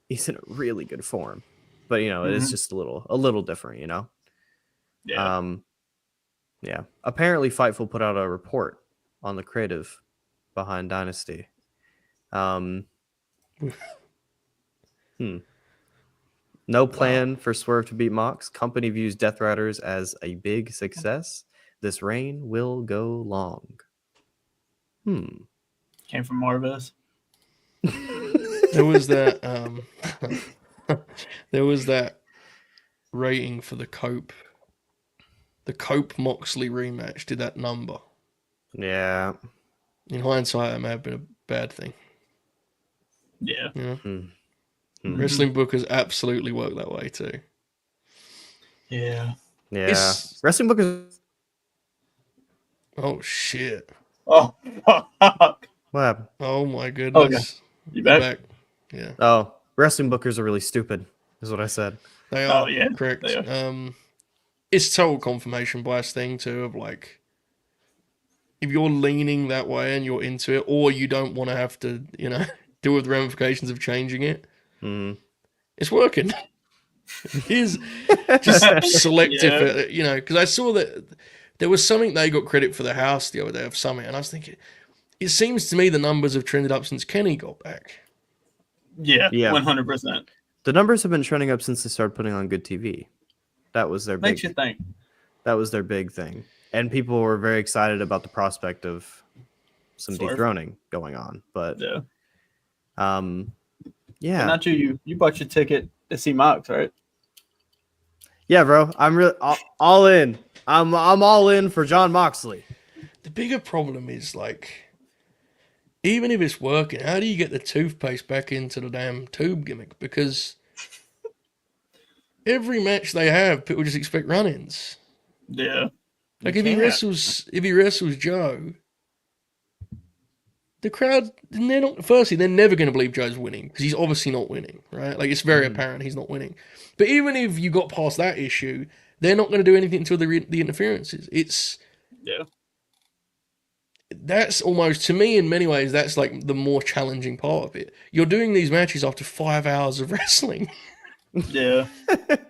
he's in a really good form, but it is just a little different, Yeah. Yeah. Apparently, Fightful put out a report on the creative behind Dynasty. No plan for Swerve to beat Mox. Company views Death Riders as a big success. This reign will go long. Came from Marvis. There was that. There was that rating for the Cope. The Cope Moxley rematch did that number. Yeah. In hindsight, it may have been a bad thing. Yeah. Wrestling bookers absolutely work that way too. Yeah. Yeah. Wrestling bookers. Oh shit. Oh, fuck. What happened? Oh my goodness. Okay. You back? Yeah. Oh, wrestling bookers are really stupid, is what I said. They are. Oh, yeah. Correct. They are. It's total confirmation bias thing too, of if you're leaning that way and you're into it, or you don't want to have to, deal with the ramifications of changing it. It's working. He's just selective, because I saw that there was something they got credit for the house the other day of something, and I was thinking, it seems to me the numbers have trended up since Kenny got back. Yeah. 100%. The numbers have been trending up since they started putting on good TV. That was their Makes you think. That was their big thing. And people were very excited about the prospect of some dethroning going on. But yeah. Yeah. But not you bought your ticket to see Mox, right? Yeah, bro. I'm really all in. I'm all in for John Moxley. The bigger problem is, like, even if it's working, how do you get the toothpaste back into the damn tube gimmick? Because every match they have, people just expect run-ins. Yeah. Like, You if he can't. wrestles Joe, the crowd, they're never going to believe Joe's winning because he's obviously not winning, right? Like, it's very apparent he's not winning. But even if you got past that issue, they're not going to do anything until the interferences. That's almost, to me, in many ways, that's like the more challenging part of it. You're doing these matches after 5 hours of wrestling. Yeah.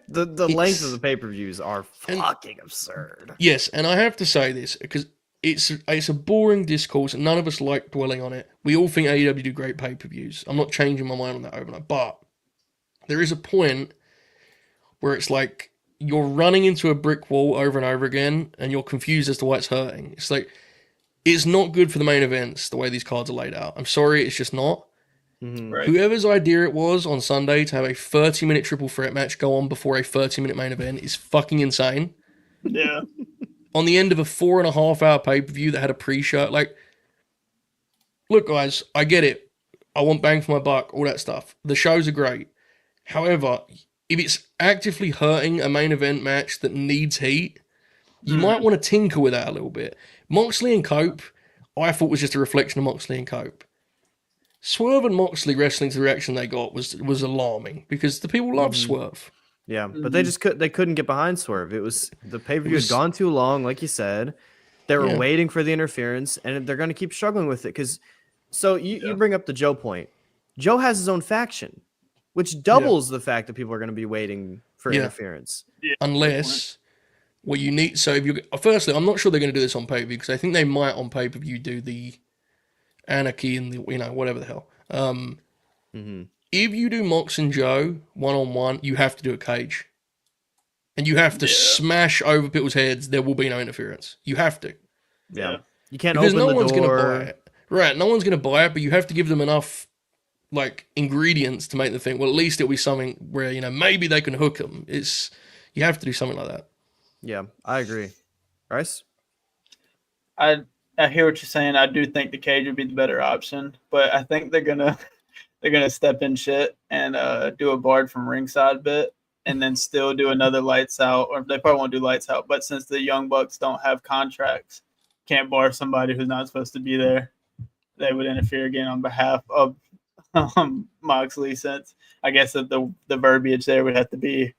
The length of the pay-per-views are fucking absurd. Yes, and I have to say this because it's a boring discourse and none of us like dwelling on it. We all think AEW do great pay-per-views. I'm not changing my mind on that overnight, but there is a point where it's like you're running into a brick wall over and over again and you're confused as to why it's hurting. It's like, it's not good for the main events the way these cards are laid out. I'm sorry, it's just not. Right. Whoever's idea it was on Sunday to have a 30-minute triple threat match go on before a 30-minute main event is fucking insane. Yeah. On the end of a 4.5-hour pay-per-view that had a pre-show, like, look, guys, I get it. I want bang for my buck, all that stuff. The shows are great. However, if it's actively hurting a main event match that needs heat, you might want to tinker with that a little bit. Moxley and Cope, I thought was just a reflection of Moxley and Cope. Swerve and Moxley wrestling to the reaction they got was alarming because the people love Swerve. Yeah, but they couldn't get behind Swerve. It was the pay-per-view had gone too long, like you said. They were waiting for the interference, and they're going to keep struggling with it. Because, you bring up the Joe point. Joe has his own faction, which doubles the fact that people are going to be waiting for interference. Yeah. Unless what you need. So if you firstly, I'm not sure they're going to do this on pay-per-view because I think they might on pay-per-view do the anarchy and the whatever the hell. If you do Mox and Joe one-on-one, you have to do a cage. And you have to smash over people's heads. There will be no interference. You have to. Yeah. You can't Because open no the one's going to door. buy it. Right, no one's going to buy it, but you have to give them enough like ingredients to make them think, well, at least it'll be something where, maybe they can hook them. You have to do something like that. Yeah, I agree. Rice? I hear what you're saying. I do think the cage would be the better option, but I think they're gonna step in shit and do a Bard from ringside bit, and then still do another lights out, or they probably won't do lights out. But since the Young Bucks don't have contracts, can't bar somebody who's not supposed to be there, they would interfere again on behalf of Moxley. Since I guess that the verbiage there would have to be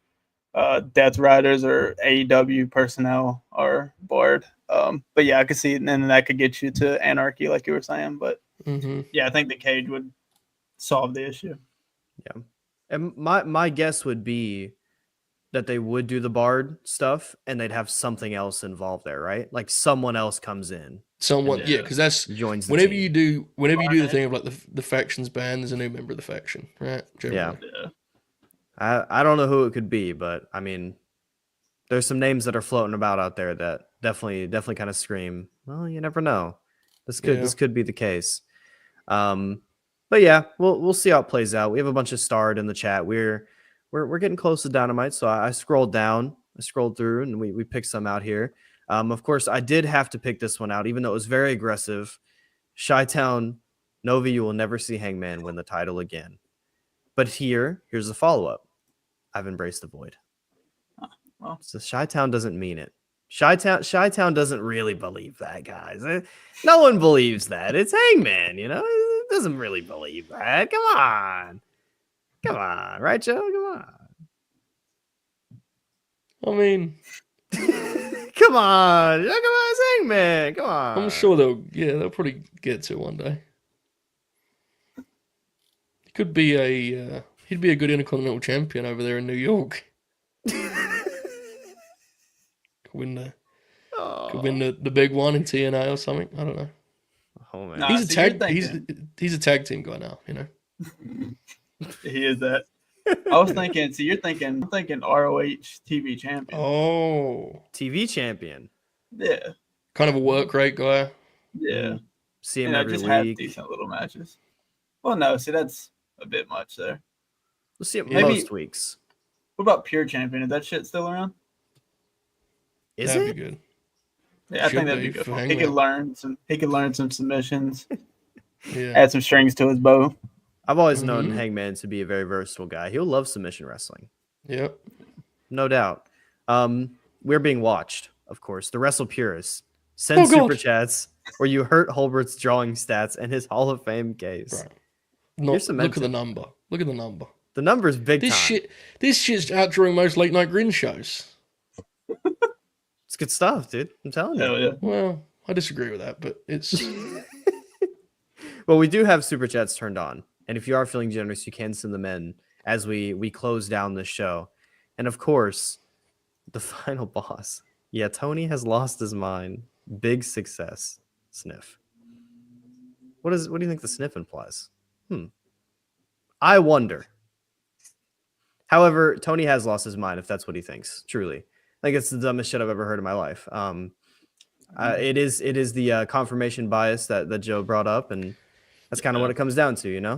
Death Riders or AEW personnel or board. But yeah, I could see, and then that could get you to anarchy, like you were saying. But yeah, I think the cage would solve the issue. Yeah, and my guess would be that they would do the Bard stuff, and they'd have something else involved there, right? Like someone else comes in. Someone, because that's joins. Whenever you do the thing of like the factions ban, there's a new member of the faction, right? Generally. Yeah. I don't know who it could be, but I mean, there's some names that are floating about out there that definitely kind of scream, well, you never know. This could be the case. But yeah, we'll see how it plays out. We have a bunch of starred in the chat. We're getting close to Dynamite, so I scrolled through, and we picked some out here. Of course, I did have to pick this one out, even though it was very aggressive. Chi-Town, Novi, you will never see Hangman win the title again. But here's the follow-up. I've embraced the void. Well. So Chi-Town doesn't mean it. Chi-Town doesn't really believe that, guys. No one believes that. It's Hangman, It doesn't really believe that. Come on. Right, Joe? Come on. I mean, come on. It's Hangman. Come on. I'm sure they'll probably get to it one day. Could be he'd be a good Intercontinental Champion over there in New York. Could win the big one in TNA or something. I don't know. Oh man, Nah, he's a tag team guy now. He is that. I was thinking. So I'm thinking ROH TV champion. Oh, TV champion. Yeah. Kind of a work rate guy. Yeah. See him every just week. have decent little matches. Well, no, see that's a bit much there. We'll see it Maybe- most weeks. What about pure champion? Is that shit still around? Is That'd it? be good. Yeah, I Should think that'd be be good. for He Hangman. could learn some. He could learn some submissions. Yeah. Add some strings to his bow. I've always known Mhm. Hangman to be a very versatile guy. He'll love submission wrestling. Yep. No doubt. We're being watched, of course. The WrestlePurists send Oh, God. super chats where you hurt Hulbert's drawing stats and his Hall of Fame case. Bro. You're Look cemented. at the number. Look at the number. The number's big This time. This shit's outdrawing most late night Grin shows. It's good stuff, dude. I'm telling you. Hell yeah. Well, I disagree with that, but it's Well, we do have super chats turned on, and if you are feeling generous, you can send them in as we close down this show. And of course, the final boss. Yeah, Tony has lost his mind. Big success. Sniff. What do you think the sniff implies? I wonder. However, Tony has lost his mind if that's what he thinks. Truly, I think it's the dumbest shit I've ever heard in my life. It is the confirmation bias that Joe brought up, and that's kind of what it comes down to, you know.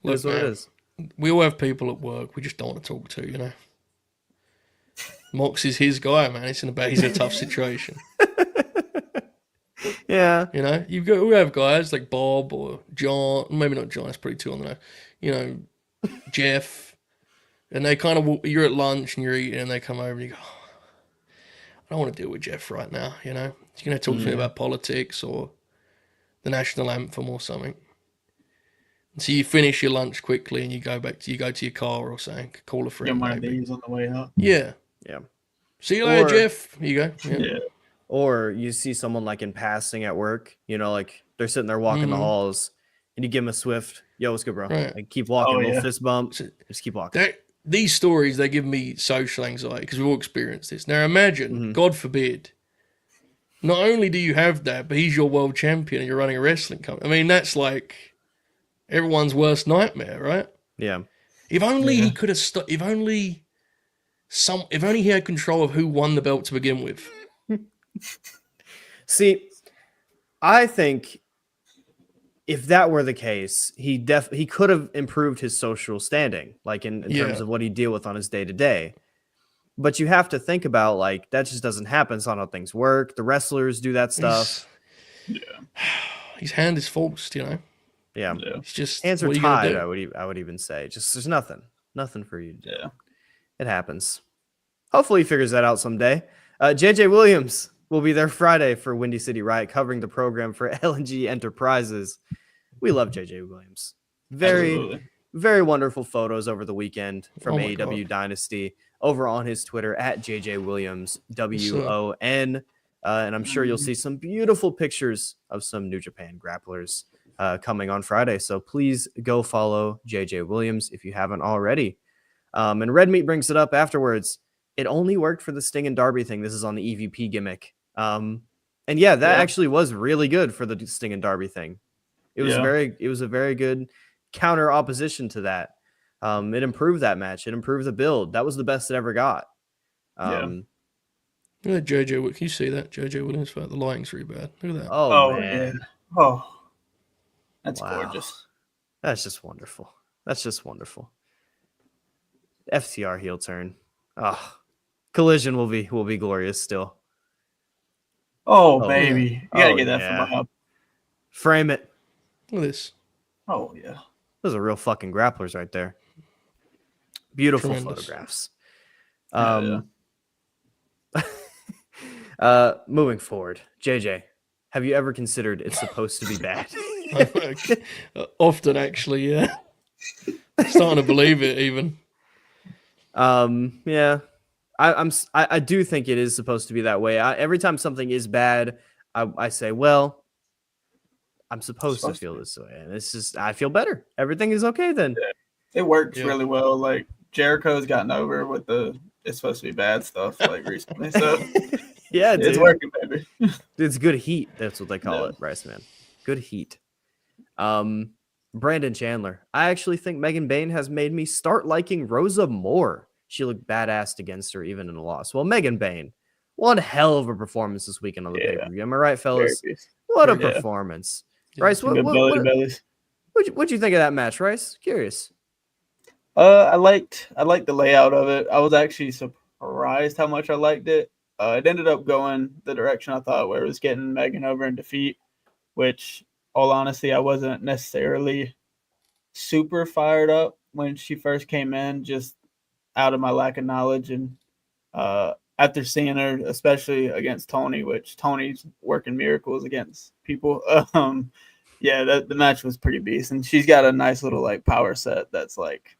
It Look, is what it man, is. we all have people at work we just don't want to talk to, you know. Mox is his guy, man. He's in a tough situation. Yeah. You know, we have guys like Bob or John, maybe not John, it's pretty too on the nose. You know, Jeff, and they kind of, you're at lunch and you're eating, and they come over and you go, oh, I don't want to deal with Jeff right now, you know. He's going to talk to me about politics or the national anthem or something. And so you finish your lunch quickly and you go to your car or something, call a friend. Get one of maybe. these on the way out. Yeah. Yeah. See you later, Or- Jeff. Here you go. Yeah. Or you see someone like in passing at work, you know, like they're sitting there walking the Mhm. halls, and you give them a swift, yo, what's good, bro? Right. Like, keep walking, Oh, little yeah. fist bump, So- just keep walking. These stories, they give me social anxiety because we've all experienced this. Now imagine, God forbid, not only do you have that, but he's your world champion and you're running a wrestling company. I mean, that's like everyone's worst nightmare, right? Yeah. If only he could have if only he had control of who won the belt to begin with. See, I think if that were the case, he could have improved his social standing, like in terms Yeah. of what he deal with on his day to day. But you have to think about, like, that just doesn't happen. It's not how things work. The wrestlers do that stuff. His hand is forced, you know. Yeah. Yeah. It's just Hands are what are you gonna tied, do? I would even say. Just there's nothing for you to do. Yeah. It happens. Hopefully he figures that out someday. JJ Williams will be there Friday for Windy City Riot, covering the program for LNG Enterprises. We love JJ Williams. Absolutely. Very wonderful photos over the weekend from Oh my AEW God. Dynasty over on his Twitter at JJ Williams WON. And I'm sure you'll see some beautiful pictures of some New Japan grapplers coming on Friday. So please go follow JJ Williams if you haven't already. And Red Meat brings it up afterwards. It only worked for the Sting and Darby thing. This is on the EVP gimmick. And yeah, that actually was really good for the Sting and Darby thing. It was a very good counter opposition to that. It improved that match. It improved the build. That was the best it ever got. Look at JJ. Can you see that? JJ Williams, the lighting's really bad. Look at that. Oh, Oh, man. yeah. Oh, that's Wow. gorgeous. That's just wonderful. FTR heel turn. Oh, Collision will be glorious still. Oh, Oh, baby. You gotta Oh, get that yeah. from up. Frame it. Look at this. Oh, yeah. Those are real fucking grapplers right there. Beautiful Tremendous. photographs. Yeah, Moving forward, JJ, have you ever considered it's supposed to be bad? Often, actually, yeah. Starting to believe it, even. Yeah. I do think it is supposed to be that way. Every time something is bad, I say, well, I'm supposed to feel this way, and it's just I feel better. Everything is okay then. It works Yeah. really well. Like, Jericho's gotten over with the it's supposed to be bad stuff like recently. So Yeah, dude. it's working, baby. It's good heat. That's what they call Yeah. it, Riceman. Good heat. Brandon Chandler. I actually think Megan Bain has made me start liking Rosa more. She looked badass against her even in a loss. Well, Megan Bain, one hell of a performance this weekend on the Yeah. pay-per-view. Am I right, fellas? Very good. What a Yeah. performance. Yeah. Rice, Good belly to bellies. what'd you think of that match, Rice? Curious. I liked the layout of it. I was actually surprised how much I liked it. it ended up going the direction I thought, where it was getting Megan over in defeat, which, all honesty, I wasn't necessarily super fired up when she first came in, just out of my lack of knowledge. And after seeing her, especially against Tony, which Tony's working miracles against people, yeah, the match was pretty beast. And she's got a nice little like power set that's like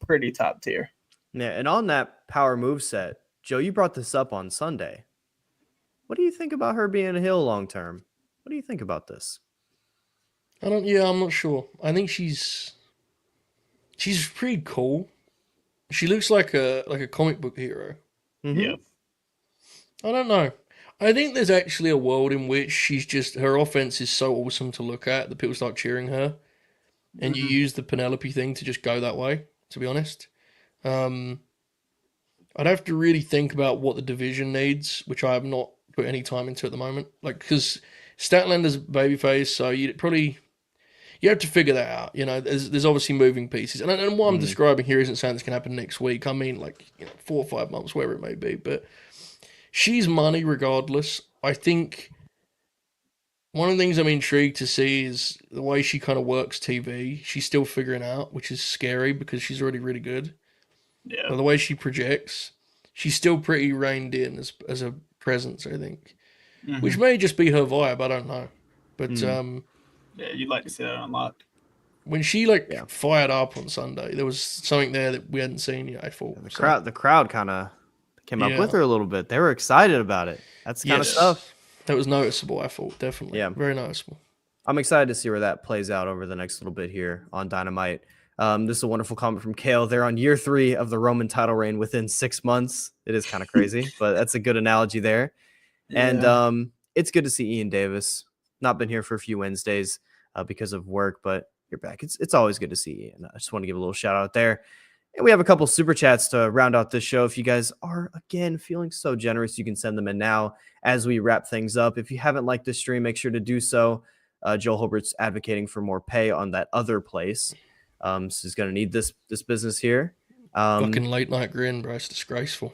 pretty top tier. Yeah, and on that power move set, Joe, you brought this up on Sunday. What do you think about her being a heel long term? What do you think about this? I'm not sure. I think she's pretty cool. She looks like a comic book hero. Mm-hmm. Yeah. I don't know. I think there's actually a world in which her offense is so awesome to look at that people start cheering her, and you use the Penelope thing to just go that way, to be honest. I'd have to really think about what the division needs, which I have not put any time into at the moment. Like, because Statlander's babyface, so you have to figure that out. You know, there's obviously moving pieces, and what I'm describing here isn't saying this can happen next week. I mean, like, 4 or 5 months, whatever it may be. But she's money regardless. I think one of the things I'm intrigued to see is the way she kind of works TV. She's still figuring out, which is scary because she's already really good. Yeah. But the way she projects, she's still pretty reined in as a presence, I think. Which may just be her vibe, I don't know. But yeah, you'd like to see that unlocked. when she fired up on Sunday, there was something there that we hadn't seen yet, I thought. The crowd kind of came up with her a little bit. They were excited about it. That's the kind of stuff. That was noticeable, I thought, definitely. Yeah. Very noticeable. I'm excited to see where that plays out over the next little bit here on Dynamite. This is a wonderful comment from Kale. They're on year 3 of the Roman title reign within 6 months. It is kind of crazy, but that's a good analogy there. Yeah. And it's good to see Ian Davis. Not been here for a few Wednesdays because of work, but you're back. It's always good to see Ian. I just want to give a little shout out there. And we have a couple super chats to round out this show. If you guys are, again, feeling so generous, you can send them in now as we wrap things up. If you haven't liked this stream, make sure to do so. Joel Hulbert's advocating for more pay on that other place. So he's going to need this business here. Fucking late night grin, bro. It's disgraceful.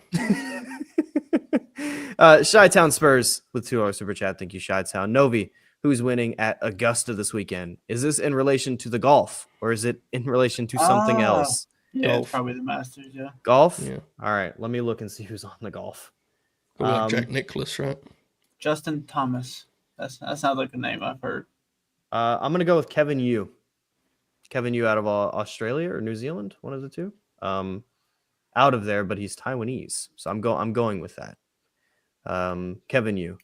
Chi-Town Spurs with $2 super chat. Thank you, Chi-Town. Novi, who's winning at Augusta this weekend? Is this in relation to the golf, or is it in relation to something else? Yeah, it's probably the Masters, yeah. Golf? Yeah. All right, let me look and see who's on the golf. Like Jack Nicklaus, right? Justin Thomas. That sounds like a name I've heard. I'm going to go with Kevin Yu. Kevin Yu out of Australia or New Zealand, one of the two. Out of there, but he's Taiwanese, so I'm going with that. Kevin Yu.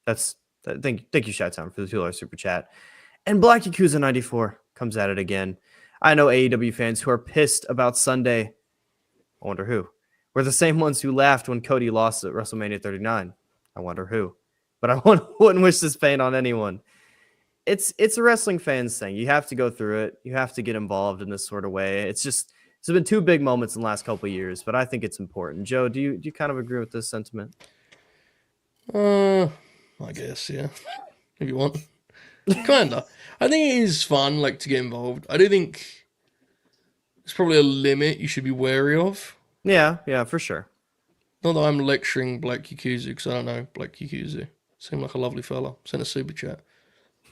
Thank you, Chi-Town, for the $2 super chat. And Black Yakuza 94 comes at it again. I know AEW fans who are pissed about Sunday. I wonder who. We're the same ones who laughed when Cody lost at WrestleMania 39. I wonder who. But I wouldn't wish this pain on anyone. It's a wrestling fans thing. You have to go through it. You have to get involved in this sort of way. It's been 2 big moments in the last couple of years, but I think it's important. Joe, do you kind of agree with this sentiment? I guess, yeah. If you want. Kinda. I think it is fun, like, to get involved. I do think there's probably a limit you should be wary of. Yeah, for sure. Not that I'm lecturing Black Yakuza, because I don't know Black Yakuza. Seemed like a lovely fella. Sent a super chat.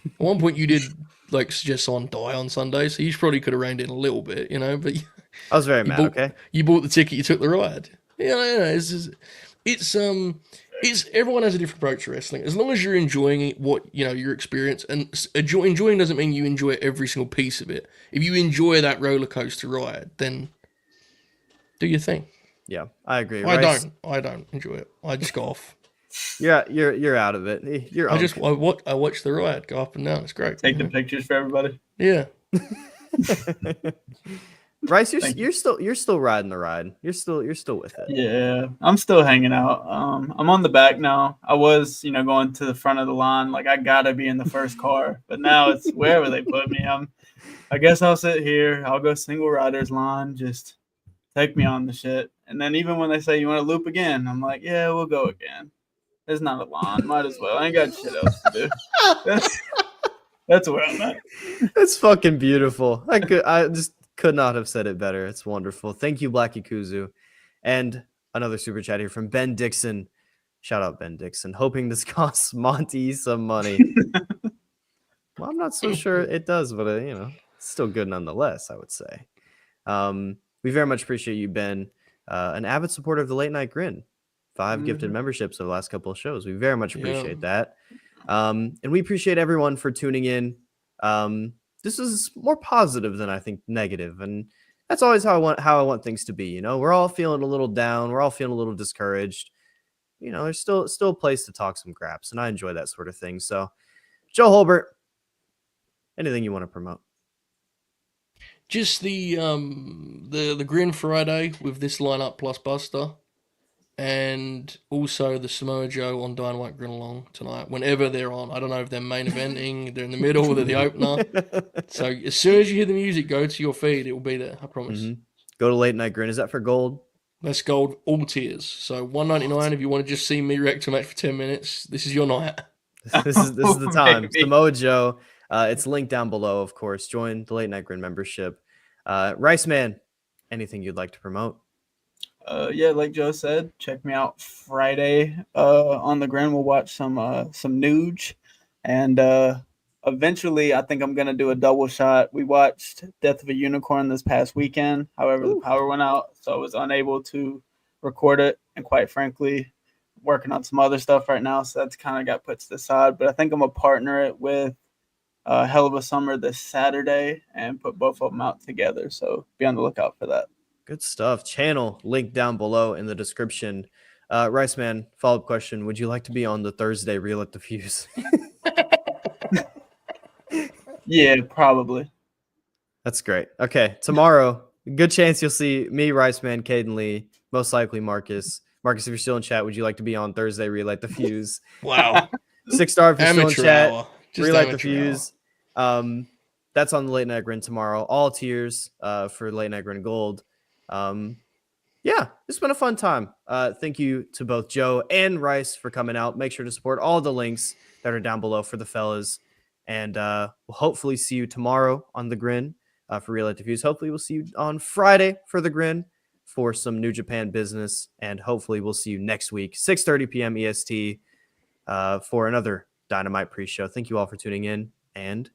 At one point, you did suggest someone die on Sunday, so you probably could have reined in a little bit, But I was very mad. Okay, you bought the ticket, you took the ride. It's everyone has a different approach to wrestling. As long as you're enjoying it, your experience, and enjoying doesn't mean you enjoy every single piece of it. If you enjoy that roller coaster ride, then do your thing. Yeah, I agree. I don't enjoy it. I just go off. You're out of it. I watch the ride go up and down. It's great. Take the pictures for everybody. Yeah. Rice, you're still riding the ride. You're still with it. Yeah, I'm still hanging out. I'm on the back now. I was, going to the front of the line. Like, I gotta be in the first car, but now it's wherever they put me. I guess I'll sit here. I'll go single riders line. Just take me on the shit. And then even when they say you want to loop again, I'm like, yeah, we'll go again. There's not a line. Might as well. I ain't got shit else to do. That's where I'm at. That's fucking beautiful. I just could not have said it better. It's wonderful. Thank you, Black Yakuzu. And another super chat here from Ben Dixon. Shout out Ben Dixon. Hoping this costs Monty some money. Well, I'm not so sure it does, but it's still good nonetheless, I would say. We very much appreciate you, Ben, an avid supporter of the Late Night Grin. 5 gifted memberships over the last couple of shows. We very much appreciate that. And we appreciate everyone for tuning in. This is more positive than I think negative, and that's always how I want things to be. We're all feeling a little down. We're all feeling a little discouraged. There's still a place to talk some graps, and I enjoy that sort of thing. So, Joe Hulbert, anything you want to promote? Just the Grin Friday with this lineup plus Buster, and also the Samoa Joe on Dynamite Grin Along tonight. Whenever they're on, I don't know if they're main eventing, they're in the middle, they're the opener. So as soon as you hear the music go to your feed, it will be there. I promise. Mm-hmm. Go to Late Night Grin. Is that for gold? That's gold, all tiers. So $1.99 if you want to just see me react to a match for 10 minutes. This is your night. This is the time. Samoa Joe. It's linked down below, of course. Join the Late Night Grin membership. Riceman, anything you'd like to promote? Yeah, like Joe said, check me out Friday on the Grin. We'll watch some Nuge, and eventually I think I'm gonna do a double shot. We watched Death of a Unicorn this past weekend. However, the power went out, so I was unable to record it. And quite frankly, working on some other stuff right now, so that's kind of got put to the side. But I think I'm gonna partner it with Hell of a Summer this Saturday and put both of them out together. So be on the lookout for that. Good stuff. Channel link down below in the description. Riceman, follow-up question. Would you like to be on the Thursday Reel at the Fuse? Yeah, probably. That's great. Okay, tomorrow, good chance you'll see me, Riceman, Caden Lee, most likely Marcus. Marcus, if you're still in chat, would you like to be on Thursday Reel at the Fuse? Wow. 6-star if you're still in chat. Reel at the Fuse. That's on the Late Night Grin tomorrow. All tiers for Late Night Grin Gold. Yeah, it's been a fun time. Thank you to both Joe and Rice for coming out. Make sure to support all the links that are down below for the fellas. And we'll hopefully see you tomorrow on the Grin for Reel at the Fuse. Hopefully we'll see you on Friday for the Grin for some New Japan business. And hopefully we'll see you next week, 6:30 p.m. EST for another Dynamite pre-show. Thank you all for tuning in, and